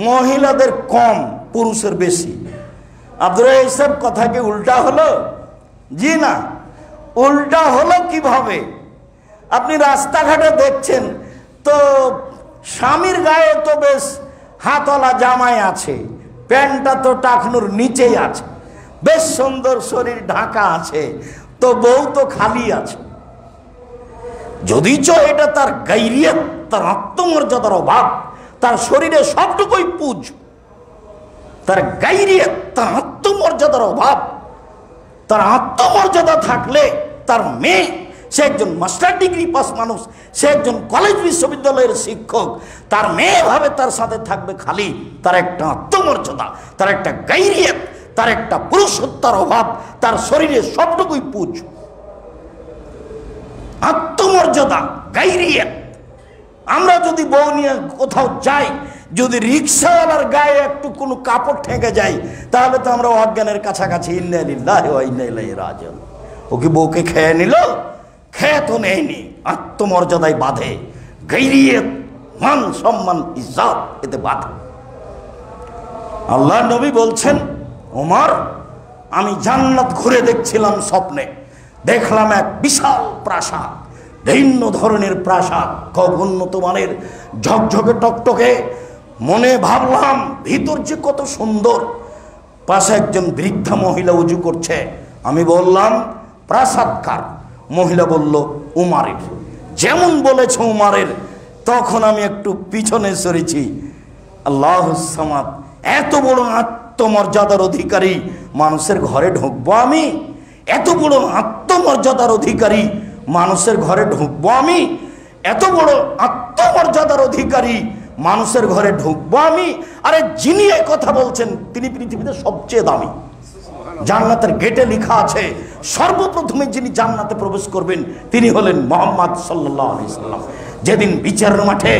মহিলাদের কম, পুরুষের বেশি। আব্দুর রাজ্জাক কথা কি উল্টা হলো? জি না, উল্টা হলো কিভাবে? আপনি রাস্তাঘাটে দেখছেন তো স্বামীর গায়ে তো বেশ হাতওয়ালা জামাই আছে, প্যান্টটা তো টাকনুর নিচেই আছে, বেশ সুন্দর শরীর ঢাকা আছে, তো বউ তো খালি আছে। যদিচ এটা তার গাইরিয়ত, তার আত্মমর্যাদার অভাব, তার শরীরে সবটুকুই পুজ, তার গাইরিয়ত, তার আত্মমর্যাদার অভাব। তার আত্মমর্যাদা থাকলে তার মেয়ে, সে একজন মাস্টার ডিগ্রি পাস মানুষ, সে একজন কলেজ বিশ্ববিদ্যালয়ের শিক্ষক, তার মেয়ে ভাবে তার সাথে থাকবে খালি। তার একটা আত্মমর্যাদা, তার একটা গাইরিয়ত, তার একটা পুরুষত্বের অভাব, তার শরীরে সবটুকুই পুজ। আত্মমর্যাদা, গাইরিয়ত। আমরা যদি বউ নিয়ে কোথাও যাই, যদি রিক্সাওয়ালার গায়ে একটু কোনো কাপড় ঠেকে যায়, তাহলে তো আমরা অজ্ঞানের কাছাকাছি। ইন্না লিল্লাহি ওয়া ইন্না ইলাইহি রাজিউন। ও কি বউকে খেয়ে নিল? খেয়ে তো নেয়নি, আত্মমর্যাদায় বাঁধে, গাইরিয়ত, মান সম্মান, ইজ্জত এতে বাঁধে। আল্লাহ নবী বলছেন, ওমর, আমি জান্নাত ঘুরে দেখছিলাম স্বপ্নে, দেখলাম এক বিশাল প্রাসাদ, ভিন্ন ধরনের প্রাসাদ, খুব উন্নত মানের, ঝকঝকে টকটকে। মনে ভাবলাম ভিতর যে কত সুন্দর। পাশে একজন বৃদ্ধা মহিলা উজু করছে। আমি বললাম, প্রাসাদ কার? মহিলা বলল, উমারের। যেমন বলেছে উমারের, তখন আমি একটু পিছনে সরেছি। আল্লাহুস সামাদ, এত বড় আত্মমর্যাদার অধিকারী মানুষের ঘরে ঢুকবো আমি? এত বড় আত্মমর্যাদার অধিকারী মানুষের ঘরে ঢুকবো আমি? এত বড় আত্মমর্যাদার অধিকারী মানুষের ঘরে ঢুকবো আমি? আরে যিনি এই কথা বলছেন তিনি পৃথিবীতে সবচেয়ে দামি। জান্নাতের গেটে লেখা আছে, সর্বপ্রথমে যিনি জান্নাতে প্রবেশ করবেন তিনি হলেন মুহাম্মদ সাল্লাল্লাহু আলাইহি সাল্লাম। যেদিন বিচারের মাঠে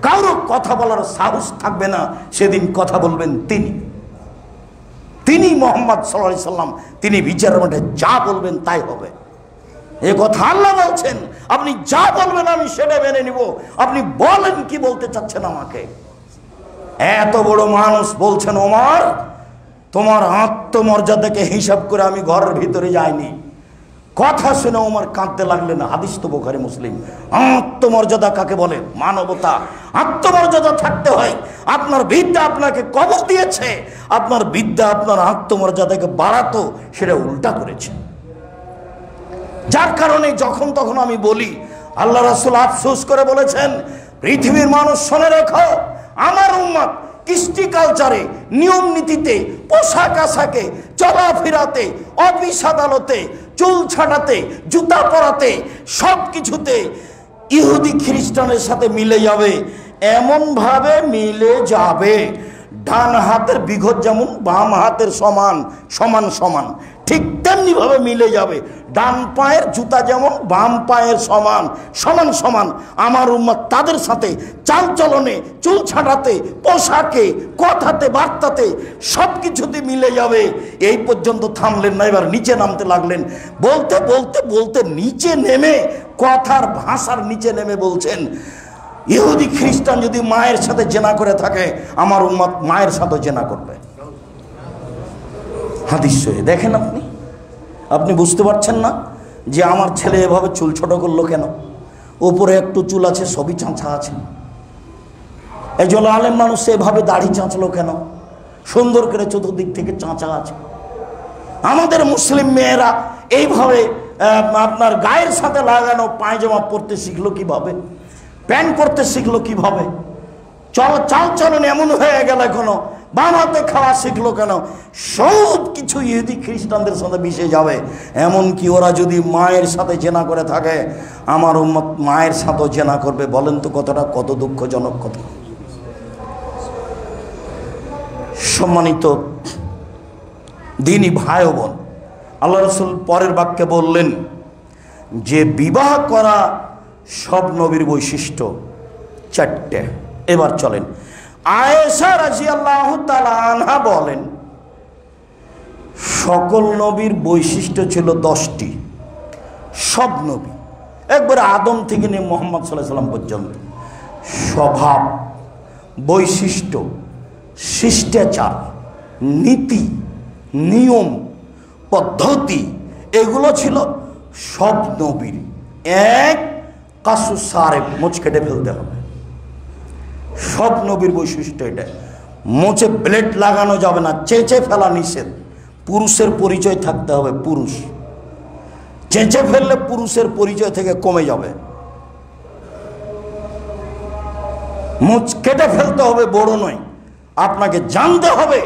কারো কথা বলার সাহস থাকবে না, সেদিন কথা বলবেন তিনি মুহাম্মদ সাল্লাল্লাহু আলাইহি সাল্লাম। তিনি বিচারের মাঠে যা বলবেন তাই হবে। এ কথা আল্লাহ বলছেন, আপনি যা বলবেন আমি সেটা মেনে নিব। আপনি বলেন কি বলতে চাচ্ছেন আমাকে। এত বড় মানুষ বলছেন, ওমর তোমার আত্মমর্যাদাকে হিসাব করে আমি ঘরের ভিতরে যাইনি। কথা শুনে ওমর কাঁদতে লাগলেন। হাদিস তো বুখারী মুসলিম। আত্মমর্যাদা কাকে বলে? মানবতা। আত্মমর্যাদা থাকতে হয়। আপনার বিদ্যা আপনাকে কবর দিয়েছে, আপনার বিদ্যা আপনার আত্মমর্যাদাকে বাড়াতো, সেটা উল্টা করেছে। যার কারণে যখন তখন আমি বলি, আল্লাহ রাসূল আফসোস করে বলেছেন, পৃথিবীর মানুষ শুনে রেখো, আমার উম্মত কৃষ্টি কালচারে, নিয়ম নীতিতে, পোশাক আশাকে, চলাফেরাতে, অফিস আদালতে, চুল ছাটাতে, জুতা পরাতে, সব কিছুতে ইহুদি খ্রিস্টানের সাথে মিলে যাবে। এমন ভাবে মিলে যাবে, ডান হাতের বিঘত যেমন বাম হাতের সমান সমান সমান, ঠিক তেমনি ভাবে মিলে যাবে। ডান পায়ের জুতা যেমন বাম পায়ের সমান সমান সমান, আমার উম্মত তাদের সাথে চাল চলনে, চুল ছাটাতে, পোশাকে, কথাতে, বার্তাতে, সব কিছুতে মিলে যাবে। এই পর্যন্ত থামলেন না, এবার নিচে নামতে লাগলেন। বলতে বলতে বলতে নিচে নেমে, কথার ভাষার নিচে নেমে বলছেন, ইহুদি খ্রিস্টান যদি মায়ের সাথে জেনা করে থাকে, আমার উম্মত মায়ের সাথে জেনা করবে। হাদিস সহিহ। দেখেন আপনি বুঝতে পারছেন না যে আমার ছেলে এভাবে চুল ছোট করলো কেন? উপরে একটু চুল আছে, সবই চাঁচা আছে। একজন আলেম মানুষ এভাবে দাড়ি চাঁচলো কেন? সুন্দর করে চতুর্দিক থেকে চাঁচা আছে। আমাদের মুসলিম মেয়েরা এইভাবে আপনার গায়ের সাথে লাগানো পায়জামা পরতে শিখলো কিভাবে? প্যান্ট পরতে শিখলো কিভাবে? চাল চলন এমন হয়ে গেল, এখনো বাম হাতে খাওয়া শিখলো কেন? সব কিছু ইহুদি খ্রিস্টানদের সাথে মিশে যাবে। এমনকি ওরা যদি মায়ের সাথে জেনা করে থাকে, আমার উম্মত মায়ের সাথেও জেনা করবে। বলেন তো কত দুঃখজনক কথা। সম্মানিত দিনী ভাই ও বোন, আল্লাহ রাসূল পরের বাক্যে বললেন যে বিবাহ করা সব নবীর বৈশিষ্ট্য 4টে। এবার চলেন, আয়েশা রাদিয়াল্লাহু তাআলা আনহা বলেন, সকল নবীর বৈশিষ্ট্য ছিল 10টি। সব নবী, একবারে আদম থেকে নিয়ে মুহাম্মদ সাল্লাল্লাহু আলাইহি ওয়াসাল্লাম পর্যন্ত, স্বভাব, বৈশিষ্ট্য, শিষ্টাচার, নীতি, নিয়ম, পদ্ধতি, এগুলো ছিল সব নবীর। এক, কাসু সারেব, মোচ কেটে ফেলতে হবে। সব নবীর বৈশিষ্ট্য এটা। মোচে ব্লেড লাগানো যাবে না, চেঁচে ফেলা নিষেধ। পুরুষের পরিচয় থাকতে হবে, পুরুষ। চেঁচে ফেললে পুরুষের পরিচয় থেকে কমে যাবে। মোচ কেটে ফেলতে হবে, বড় নয়। আপনাকে জানতে হবে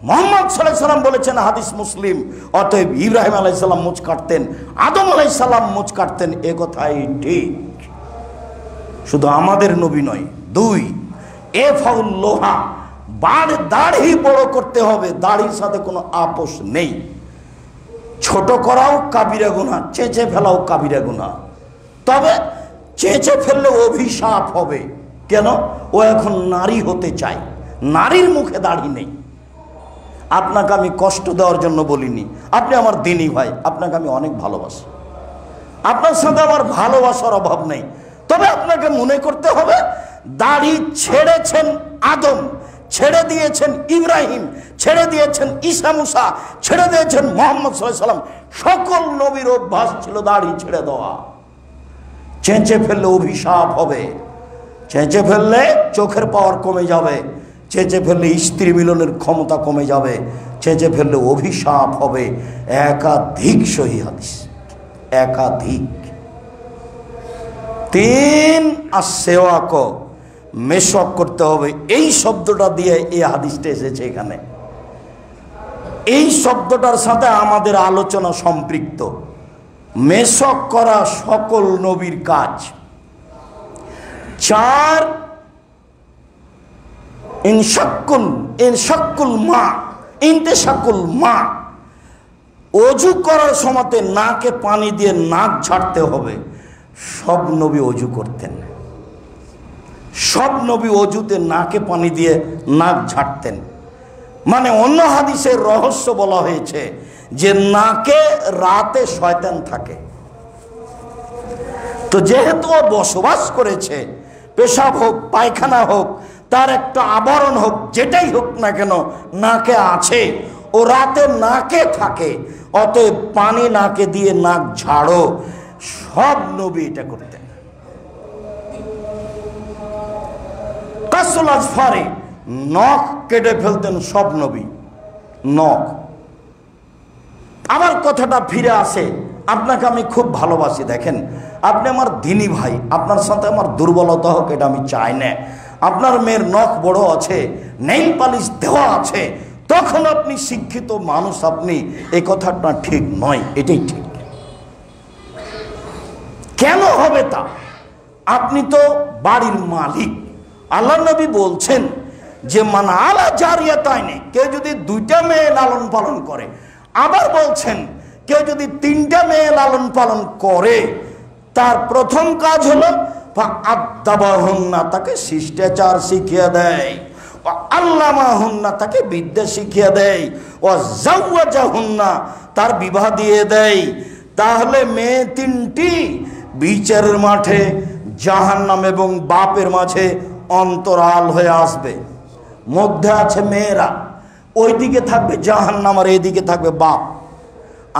মুহাম্মদ সাল্লাল্লাহু আলাইহি ওয়াসাল্লাম বলেছেন, হাদিস মুসলিম, অতএব ইব্রাহিম আলাইহিস সালাম মোচ কাটতেন, আদম আলাইহিস সালাম মোচ কাটতেন, এ কথাই ঠিক। শুধু আমাদের নবী নয়। 2, এফাউল লোহা, দাড়ি বড় করতে হবে, দাড়ির সাথে কোনো আপোষ নেই। ছোট করাও কাবিরা গুনাহ, চেঁচে ফেলাও কাবিরা গুনাহ। তবে চেঁচে ফেললে অভিশাপ হবে। কেন? ও এখন নারী হতে চায়, নারীর মুখে দাড়ি নেই। আপনাকে আমি কষ্ট দেওয়ার জন্য বলিনি, আপনি আমার দিনী ভাই, আপনাকে আমি অনেক ভালোবাসি, আপনার সাথে আমার ভালোবাসার অভাব নেই। তবে আপনাকে মনে করতে হবে, দাড়ি ছেড়েছেন আদম, ছেড়ে দিয়েছেন ইব্রাহিম, ছেড়ে দিয়েছেন ঈসা মুসা, ছেড়ে দিয়েছেন মুহাম্মদ সাল্লাল্লাহু আলাইহি ওয়াসাল্লাম। সকল নবীর অভ্যাস ছিল দাড়ি ছেড়ে দেওয়া। চেঁচে ফেললে অভিশাপ হবে, চেঁচে ফেললে চোখের পাওয়ার কমে যাবে, চেঁচে ফেললে স্ত্রী মিলনের ক্ষমতা কমে যাবে, চেঁচে ফেললে অভিশাপ হবে। একাধিক সহিহ হাদিস, একাধিক। 3, আসওয়াক, মেশক করতে হবে। এই শব্দটা দিয়ে এই হাদিসটা এসেছে এখানে। এই শব্দটার সাথে আমাদের আলোচনা সম্পৃক্ত। মেশক করা সকল নবীর কাজ। 4, ইনতেশাকুল মা, অজু করার সময়তে নাকে পানি দিয়ে নাক ঝাড়তে হবে। সব নবী অজু করতেন, সব নবী অজুতে নাকে পানি দিয়ে নাক ঝাড়তেন। মানে অন্য হাদিসের রহস্য বলা হয়েছে যে নাকে রাতে শয়তান থাকে, তো যেহেতু ও বসবাস করেছে, পেশাব হোক পায়খানা হোক তার একটা আবরণ হোক, যেটাই হোক না কেন নাকে আছে, ও রাতে নাকে থাকে, অতএব পানি নাকে দিয়ে নাক ঝাড়ো। সব নবী এটা করতেন। কাসুল আজফারে নখ কেটে ফেলতেন সব নবী, নখ। আমার কথাটা ফিরে আসে, আপনাকে আমি খুব ভালোবাসি। দেখেন, আপনি আমার দিনী ভাই, আপনার সাথে আমার দুর্বলতা হোক এটা আমি চাই না। আপনার মেয়ের নখ বড় আছে, নেইল পালিশ দেওয়া আছে, তখন আপনি শিক্ষিত মানুষ, আপনি এই কথাটা ঠিক নয়, এটাই ঠিক। কেন হবে তা? আপনি তো বাড়ির মালিক। আল্লাহ নবী বলছেন যে মান আলা জারিয়াতাইনি, কেউ যদি 2টা মেয়ে লালন পালন করে। আবার বলছেন কেউ যদি 3টা মেয়ে লালন পালন করে, তার প্রথম কাজ হলো আদাবাহুন্না, তাকে শিষ্টাচার শিখিয়ে দেয়, আল্লামাহুন্না, তাকে বিদ্যা শিখিয়ে দেয়, ও জাওয়াজাহুন্না, তার বিবাহ দিয়ে দেয়। তাহলে মেয়ে 3টি বিচারের মাঠে জাহান্নাম এবং বাপের মাঝে অন্তরাল হয়ে আসবে। মধ্যে আছে মেয়েরা, ওইদিকে থাকবে জাহান্নাম আর এইদিকে থাকবে বাপ।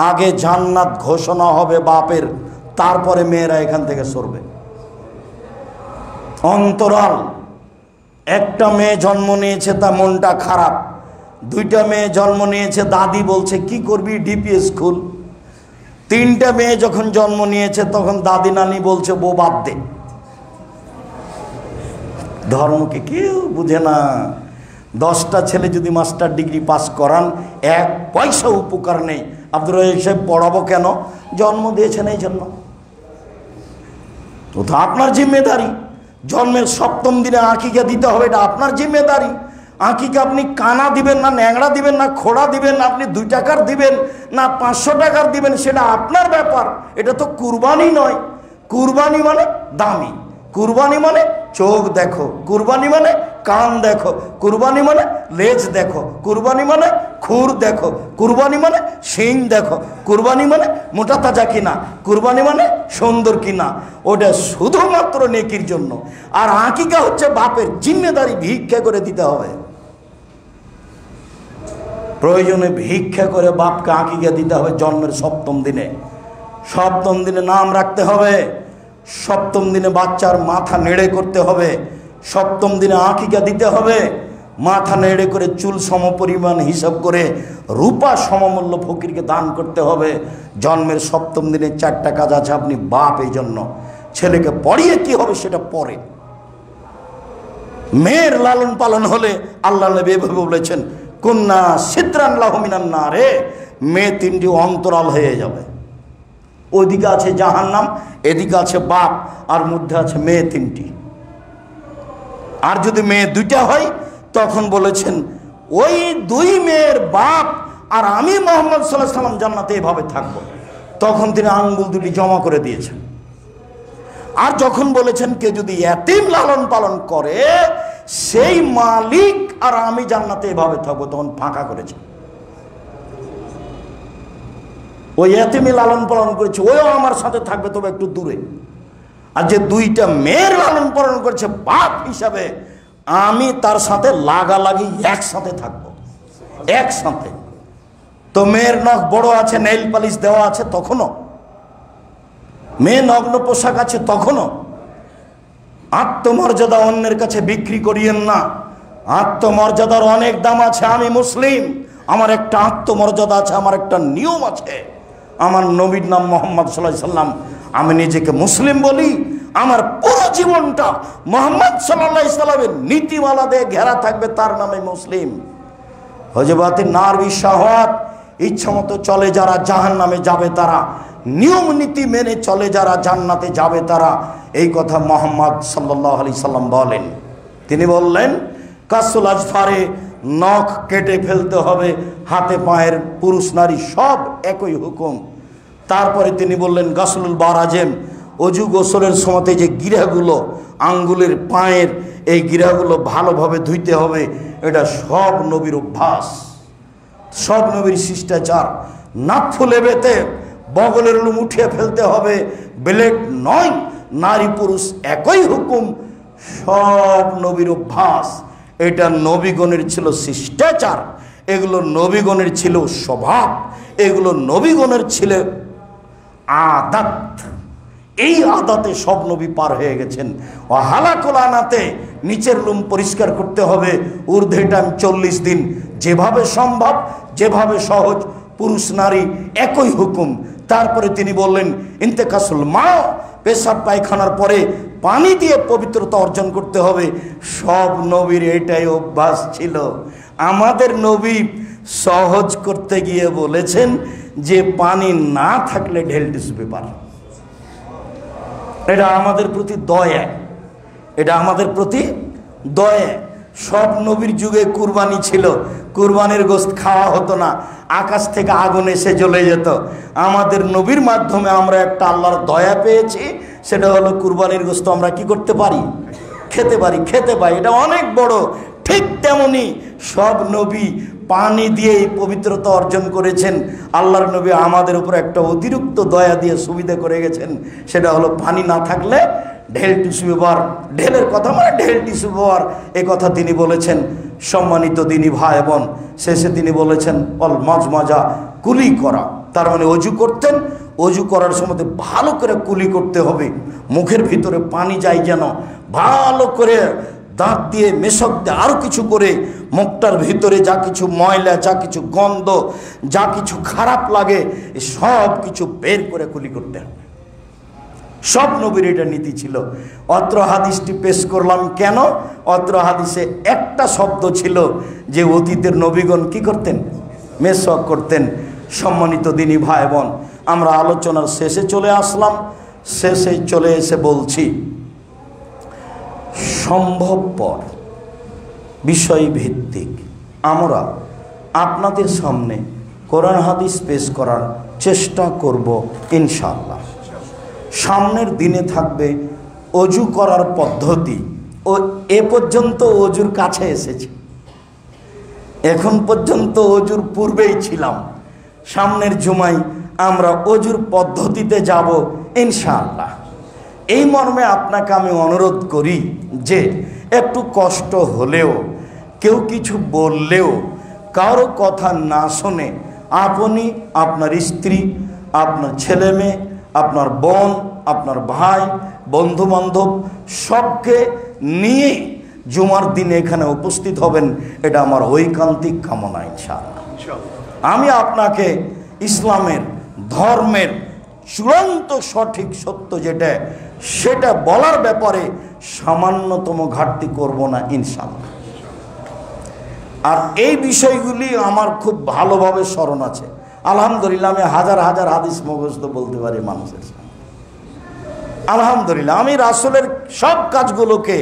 আগে জান্নাত ঘোষণা হবে বাপের, তারপরে মেয়েরা এখান থেকে সরবে। অন্তরাল। একটা মেয়ে জন্ম নিয়েছে, তা মনটা খারাপ। 2টা মেয়ে জন্ম নিয়েছে, দাদি বলছে কি করবি, ডিপিএস স্কুল। 3টা মেয়ে যখন জন্ম নিয়েছে, তখন দাদি নানি বলছে বউ বাদ দে। ধর্মকে কেউ বুঝে না। 10টা ছেলে যদি মাস্টার ডিগ্রি পাস করান, 1 পয়সা উপকার নেই। আব্দুর রাজ্জাক সাহেব পড়াবো কেন? জন্ম দিয়েছেন এই জন্য। তো আপনার জিম্মেদারি। জন্মের 7ম দিনে আকিকা দিতে হবে, এটা আপনার জিম্মেদারি। আকিকা আপনি কানা দিবেন না ন্যাংরা দিবেন না খোড়া দিবেন, আপনি 2 টাকার দিবেন না 500 টাকার দিবেন, সেটা আপনার ব্যাপার। এটা তো কুরবানি নয়। কুরবানি মানে দামি, কুরবানি মানে চোখ দেখো, কুরবানি মানে কান দেখো, কুরবানি মানে লেজ দেখো, কুরবানি মানে খুর দেখো, কুরবানি মানে শিং দেখো, কুরবানি মানে মোটা তাজা কিনা, কুরবানি মানে সুন্দর কিনা। ওটা শুধুমাত্র নেকির জন্য। আর আকিকা হচ্ছে বাপের জিম্মেদারি, ভিক্ষা করে দিতে হবে। প্রয়োজনে ভিক্ষা করে বাপকে আকিকা দিতে হবে জন্মের 7ম দিনে। 7ম দিনে নাম রাখতে হবে, 7ম দিনে বাচ্চার মাথা নেড়ে করতে হবে, 7ম দিনে আকিকা দিতে হবে। মাথা নেড়ে করে চুল সমপরিমাণ হিসাব করে রূপা সমমূল্য ফকিরকে দান করতে হবে। জন্মের 7ম দিনে 4টা কাজ আছে। আপনি বাপ, এই জন্য ছেলেকে পড়িয়ে কি হবে সেটা পরে। মেয়ের লালন পালন হলে আল্লাহ নবী এভাবে বলেছেন, কুন্না সিদরান লাহু মিনান নারে, মেয়ে 3টি অন্তরাল হয়ে যাবে। ওইদিকে আছে জাহান্নাম, এদিকে আছে বাপ, আর মধ্যে আছে মেয়ে 3টি। আর যদি মেয়ে 2টা হয়, তখন বলেছেন ওই 2 মেয়ের বাপ আর আমি মুহাম্মদ সাল্লাল্লাহু আলাইহি ওয়াসাল্লাম জান্নাতে এভাবে থাকবো। তখন তিনি আঙ্গুল 2টি জমা করে দিয়েছেন। আর যখন বলেছেন কে যদি এতিম লালন পালন করে, সেই মালিক আর আমি জান্নাতে এভাবে থাকবো, তখন ফাঁকা করেছে। ওই এতিমি লালন পালন করেছে, ওইও আমার সাথে থাকবে, তবে একটু দূরে। আর যে 2টা মেয়ের লালন পালন করেছে বাপ হিসাবে, আমি তার সাথে লাগালাগি একসাথে থাকবো, একসাথে। তো মেয়ের নখ বড় আছে, নেইল পালিশ দেওয়া আছে, তখনও মেয়ে নগ্ন পোশাক আছে, তখনও। আত্মমর্যাদা অন্যের কাছে বিক্রি করিয়েন না। আত্মমর্যাদার অনেক দাম আছে। আমি মুসলিম, আমার একটা আত্মমর্যাদা আছে, আমার একটা নিয়ম আছে। আমার নবীর নাম মুহাম্মদ সাল্লাল্লাহু আলাইহি ওয়াসাল্লাম। আমি নিজেকে মুসলিম বলি, আমার পুরো জীবনটা মুহাম্মদ সাল্লাল্লাহু আলাইহি ওয়াসাল্লামের নীতিমালা দিয়ে ঘেরা থাকবে, তার নামে মুসলিম। হযবাতিন নার বিশাহাওয়াত, ইচ্ছা মতো চলে যারা জাহান্নামে যাবে তারা, নিয়ম নীতি মেনে চলে যারা জান্নাতে যাবে তারা। এই কথা মুহাম্মদ সাল্লাল্লাহু আলাইহি সাল্লাম বলেন। তিনি বললেন কাসুল আজফারে নখ কেটে ফেলতে হবে, হাতে পায়ের পুরুষ নারী সব একই হুকুম। তারপরে তিনি বললেন গাসলুল বারাজেম, অজু গোসলের সময়তে যে গিরাগুলো আঙ্গুলের পায়ের, এই গিরাগুলো ভালোভাবে ধুইতে হবে। এটা সব নবীর অভ্যাস, সব নবীর শিষ্টাচার। নাক ফুলে বেতে বগলের লুম উঠিয়ে ফেলতে হবে, ব্লেড নয়, নারী পুরুষ একই হুকুম, সব নবীর অভ্যাস। এটা নবীগণের ছিল শিষ্টাচার, এগুলো নবীগণের ছিল স্বভাব, এগুলো নবীগণের ছিল আদাত। এই আদাতে সব নবী পার হয়ে গেছেন। ও হালাকুল আনাতে নিচের লুম পরিষ্কার করতে হবে, ঊর্ধ্বে টান 40 দিন, যেভাবে সম্ভব, যেভাবে সহজ, পুরুষ নারী একই হুকুম। তারপরে তিনি বললেন ইন্তেকাসুল মা, পেশাব পায়খানার পরে পানি দিয়ে পবিত্রতা অর্জন করতে হবে। সব নবীর এটাই অভ্যাস ছিল। আমাদের নবী সহজ করতে গিয়ে বলেছেন যে পানি না থাকলে ঢেল টিস্যু পেপার। এটা আমাদের প্রতি দয়া, এটা আমাদের প্রতি দয়া। সব নবীর যুগে কুরবানি ছিল, কুরবানির গোশত খাওয়া হতো না, আকাশ থেকে আগুন এসে জ্বলে যেত। আমাদের নবীর মাধ্যমে আমরা একটা আল্লাহর দয়া পেয়েছি, সেটা হলো কুরবানির গোশত আমরা কি করতে পারি? খেতে পারি, খেতে পাই। এটা অনেক বড়। ঠিক তেমনি সব নবী পানি দিয়েই পবিত্রতা অর্জন করেছেন। আল্লাহর নবী আমাদের উপর একটা অতিরিক্ত দয়া দিয়ে সুবিধা করে গেছেন, সেটা হলো পানি না থাকলে ঢেল টিস্যু ব্যবহার। ঢেলের কথা মানে ঢেল টিস্যু ব্যবহার, এ কথা তিনি বলেছেন। সম্মানিত দিনী ভাই বোন, শেষে তিনি বলেছেন অল মাজমাজা, কুলি করা। তার মানে অজু করতেন, অজু করার সময় ভালো করে কুলি করতে হবে, মুখের ভিতরে পানি যায় যেন, ভালো করে দাঁত দিয়ে মেশক দিয়ে আরও কিছু করে মুখটার ভিতরে যা কিছু ময়লা, যা কিছু গন্ধ, যা কিছু খারাপ লাগে সব কিছু বের করে কুলি করতে হবে। সব নবীর এটা নীতি ছিল। অত্র হাদিসটি পেশ করলাম কেন? অত্র হাদিসে একটা শব্দ ছিল যে অতীতের নবীগণ কি করতেন? মেশক করতেন। সম্মানিত দিনী ভাই বোন, আমরা আলোচনার শেষে চলে আসলাম। শেষে চলে এসে বলছি, সম্ভবপর বিষয়ভিত্তিক আমরা আপনাদের সামনে কোরআন হাদিস পেশ করার চেষ্টা করব ইনশাআল্লাহ। সামনের দিনে থাকবে অজু করার পদ্ধতি। ও এ পর্যন্ত অজুর কাছে এসেছে, এখন পর্যন্ত অজুর পূর্বেই ছিলাম। সামনের জুমায় আমরা অজুর পদ্ধতিতে যাব ইনশাআল্লাহ। এই মর্মে আপনাকে আমি অনুরোধ করি যে একটু কষ্ট হলেও, কেউ কিছু বললেও কারো কথা না শুনে আপনি, আপনার স্ত্রী, আপনার ছেলে মেয়ে, আপনার বোন, আপনার ভাই, বন্ধু বান্ধব সবকে নিয়ে জুমার দিনে এখানে উপস্থিত হবেন, এটা আমার ঐকান্তিক কামনা ইনশাআল্লাহ। আমি আপনাকে ইসলামের ধর্মের চূড়ান্ত সঠিক সত্য যেটা, সেটা বলার ব্যাপারে সামান্যতম ঘাটতি করব না ইনশাআল্লাহ। আর এই বিষয়গুলি আমার খুব ভালোভাবে স্মরণ আছে। আলহামদুলিল্লাহ, আমি হাজার হাজার হাদিস মুখস্থ বলতে পারি মানুষের সামনে। আলহামদুলিল্লাহ, আমি রাসূলের সব কাজগুলোকে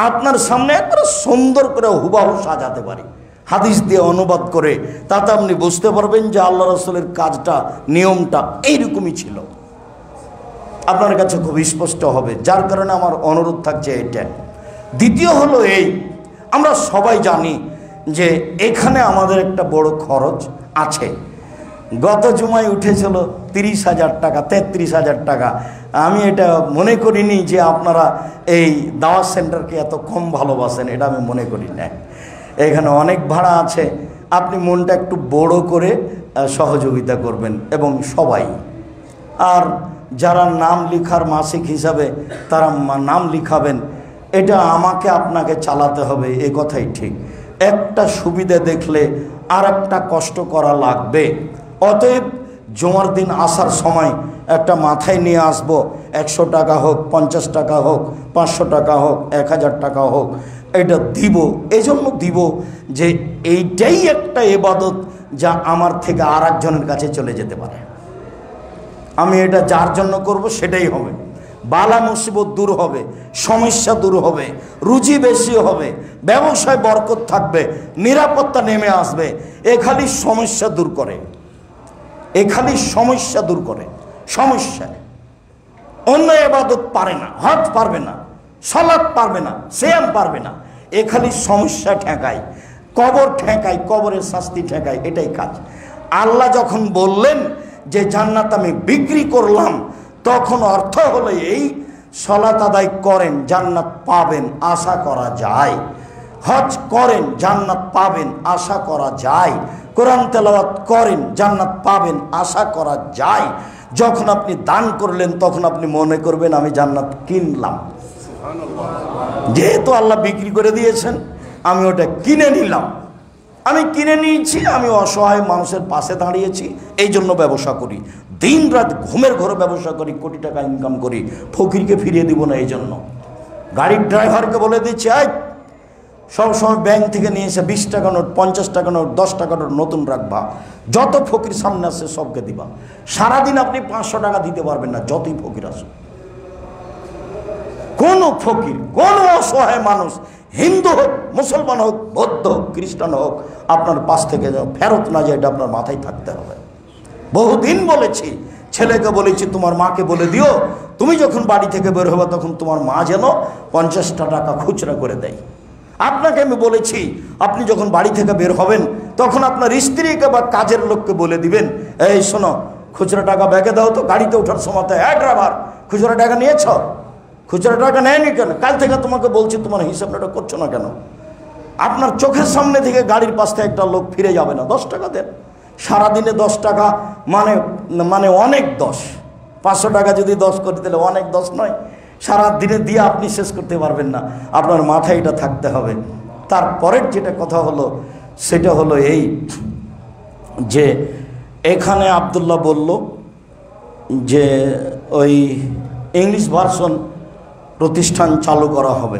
আপনার সামনে একবারে সুন্দর করে হুবাহু সাজাতে পারি, হাদিস দিয়ে অনুবাদ করে। তাতে আপনি বুঝতে পারবেন যে আল্লাহ রাসূলের কাজটা, নিয়মটা এইরকমই ছিল, আপনার কাছে খুব স্পষ্ট হবে। যার কারণে আমার অনুরোধ থাকছে এটা। দ্বিতীয় হলো এই, আমরা সবাই জানি যে এখানে আমাদের একটা বড় খরচ আছে। গত জুমায় উঠেছিল 30,000 টাকা, 33,000 টাকা। আমি এটা মনে করিনি যে আপনারা এই দাওয়াত সেন্টারকে এত কম ভালোবাসেন, এটা আমি মনে করি না। এখানে অনেক ভাড়া আছে, আপনি মনটা একটু বড় করে সহযোগিতা করবেন এবং সবাই। আর যারা নাম লেখার মাসিক হিসাবে তারা নাম লিখাবেন, এটা আমাকে আপনাকে চালাতে হবে, এ কথাই ঠিক। একটা সুবিধা দেখলে আর একটা কষ্ট করা লাগবে। অতএব জুমার দিন আসার সময় একটা মাথায় নিয়ে আসব, 100 টাকা হোক, 50 টাকা হোক, 500 টাকা হোক, 1000 টাকা হোক, এটা দিব। এই জন্য দিব যে এইটাই একটা ইবাদত যা আমার থেকে আর একজনের কাছে চলে যেতে পারে। আমি এটা যার জন্য করব সেটাই হবে। বালা মুসিবত দূর হবে, সমস্যা দূর হবে, রুজি বেশি হবে, ব্যবসায় বরকত থাকবে, নিরাপত্তা নেমে আসবে। এ খালি সমস্যা দূর করে, এ খালি সমস্যা দূর করে। সমস্যা অন্য ইবাদত পারে না, হজ পারবে না, সালাত পারবে না, সিয়াম পারবে না। এ খালি সমস্যা ঠেকায়, কবর ঠেকায়, কবরের শাস্তি ঠেকায়, এটাই কাজ। আল্লাহ যখন বললেন যে জান্নাত আমি বিক্রি করলাম, তখন অর্থ হলো এই সালাত আদায় করেন জান্নাত পাবেন আশা করা যায়, হজ করেন জান্নাত পাবেন আশা করা যায়, কোরআন তেলাওয়াত করেন জান্নাত পাবেন আশা করা যায়। যখন আপনি দান করলেন তখন আপনি মনে করবেন আমি জান্নাত কিনলাম, যেহেতু আল্লাহ বিক্রি করে দিয়েছেন আমি ওটা কিনে নিলাম। আমি কিনে নিয়েছি, আমি অসহায় মানুষের পাশে দাঁড়িয়েছি, এই জন্য ব্যবসা করি, দিন রাত ঘুমের ঘরে ব্যবসা করি, কোটি টাকা ইনকাম করি, ফকিরকে ফিরিয়ে দিব না। এই জন্য গাড়ির ড্রাইভারকে বলে দিচ্ছি, সবসময় ব্যাংক থেকে নিয়ে এসে 20 টাকা নোট, 50 টাকা নোট, 10 টাকা নোট নতুন রাখবা, যত ফকির সামনে আসে সবকে দিবা। সারাদিন আপনি 500 টাকা দিতে পারবেন না, যতই ফকির আসুক। কোন ফকির, কোন অসহায় মানুষ, হিন্দু হোক, মুসলমান হোক, বৌদ্ধ হোক, খ্রিস্টান হোক, আপনার পাশ থেকে ফেরত না যায়, এটা আপনার মাথায় থাকতে হবে। বহুদিন বলেছি, ছেলেকে বলেছি তোমার মাকে বলে দিও তুমি যখন বাড়ি থেকে বের হবে তখন তোমার মা যেন 50টা টাকা খুচরা করে দেয়। আপনাকে আমি বলেছি আপনি যখন বাড়ি থেকে বের হবেন তখন আপনার স্ত্রীকে বা কাজের লোককে বলে দিবেন, এই শোনো খুচরা টাকা ব্যাগে দাও তো, গাড়িতে ওঠার সময় ড্রাইভার খুচরা টাকা নিয়েছ? খুচরা টাকা নেয়নি কেন? কাল থেকে তোমাকে বলছি তোমার হিসাবটা করছো না কেন? আপনার চোখের সামনে থেকে গাড়ির পাশ থেকে একটা লোক ফিরে যাবে না, 10 টাকা দেন। সারাদিনে 10 টাকা মানে অনেক 10, 500 টাকা যদি 10 করে দিলে অনেক 10 নয়, সারাদিনে দিয়ে আপনি শেষ করতে পারবেন না, আপনার মাথায় এটা থাকতে হবে। তারপরের যেটা কথা হলো সেটা হলো এই যে এখানে আব্দুল্লাহ বলল যে ওই ইংলিশ ভার্সন প্রতিষ্ঠান চালু করা হবে,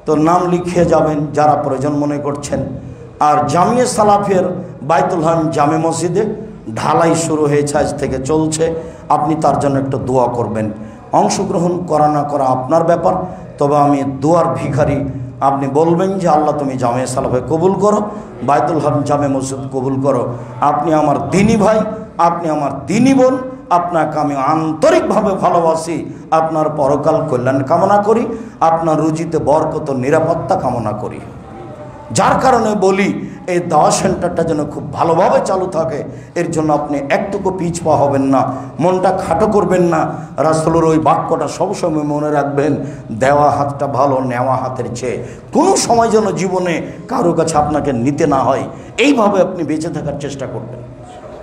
তো নাম লিখিয়ে যাবেন যারা প্রয়োজন মনে করছেন। আর জামিয়া সালাফের বাইতুল হাম জামে মসজিদে ঢালাই শুরু হয়েছে, আজ থেকে চলছে, আপনি তার জন্য একটু দোয়া করবেন। অংশগ্রহণ করা না করা আপনার ব্যাপার, তবে আমি দোয়ার ভিখারি। আপনি বলবেন যে আল্লাহ তুমি জামিয়া সালাফে কবুল করো, বাইতুল হাম জামে মসজিদ কবুল করো। আপনি আমার দিনী ভাই, আপনি আমার দিনী বোন, আপনাকে আমি আন্তরিকভাবে ভালোবাসি, আপনার পরকাল কল্যাণ কামনা করি, আপনার রুজিতে বরকত নিরাপত্তা কামনা করি। যার কারণে বলি এই দাওয়া সেন্টারটা যেন খুব ভালোভাবে চালু থাকে, এর জন্য আপনি একটুকু পিছপা হবেন না, মনটা খাটো করবেন না। রাসূলের ওই বাক্যটা সবসময় মনে রাখবেন, দেওয়া হাতটা ভালো নেওয়া হাতের চেয়ে। কোনো সময় যেন জীবনে কারো কাছে আপনাকে নিতে না হয়, এইভাবে আপনি বেঁচে থাকার চেষ্টা করবেন।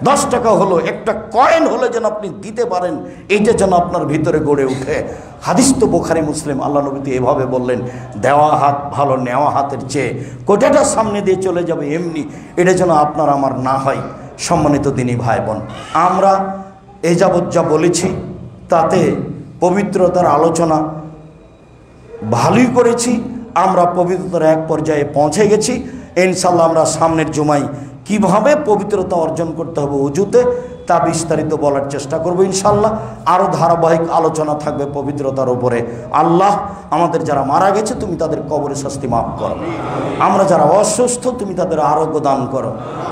10 টাকা হলো, একটা কয়েন হলে যেন আপনি দিতে পারেন, এইটা যেন আপনার ভিতরে গড়ে উঠে। হাদিস তো বুখারী মুসলিম, আল্লাহ নবী তো এভাবে বললেন, দেওয়া হাত ভালো নেওয়া হাতের চেয়ে। কোটাটা সামনে দিয়ে চলে যাবে এমনি, এটা যেন আপনার আমার না হয়। সম্মানিত দিনী ভাই বোন, আমরা এ যাবৎ যা বলেছি তাতে পবিত্রতার আলোচনা ভালোই করেছি, আমরা পবিত্রতার এক পর্যায়ে পৌঁছে গেছি। ইনশাল্লাহ আমরা সামনের জুমায় কিভাবে পবিত্রতা অর্জন করতে হবে উজুতে তা বিস্তারিত বলার চেষ্টা করব ইনশাল্লাহ। আরও ধারাবাহিক আলোচনা থাকবে পবিত্রতার উপরে। আল্লাহ আমাদের যারা মারা গেছে তুমি তাদের কবরের শাস্তি মাফ করো, আমরা যারা অসুস্থ তুমি তাদের আরোগ্য দান করো,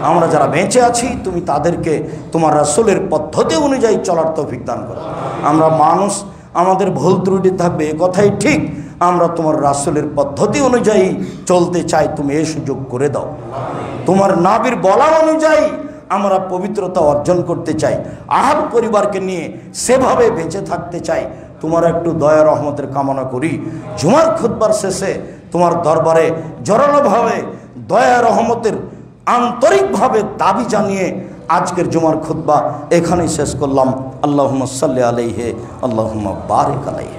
আমরা যারা বেঁচে আছি তুমি তাদেরকে তোমার রাসূলের পদ্ধতি অনুযায়ী চলার তৌফিক দান করো। আমরা মানুষ, আমাদের ভুল ত্রুটি থাকবে এ কথাই ঠিক, আমরা তোমার রাসূলের পদ্ধতি অনুযায়ী চলতে চাই, তুমি এই সুযোগ করে দাও। তোমার নবীর বলা অনুযায়ী আমরা পবিত্রতা অর্জন করতে চাই, আহাল পরিবারকে নিয়ে সেভাবে বেঁচে থাকতে চাই। তোমার একটু দয়া রহমতের কামনা করি। জুমার খুতবার শেষে তোমার দরবারে জোরালোভাবে দয়া রহমতের আন্তরিকভাবে দাবি জানিয়ে আজকের জুমার খুতবা এখানেই শেষ করলাম। আল্লাহুম্মা সাল্লি আলাইহি, আল্লাহুম্মা বারিক আলাইহি।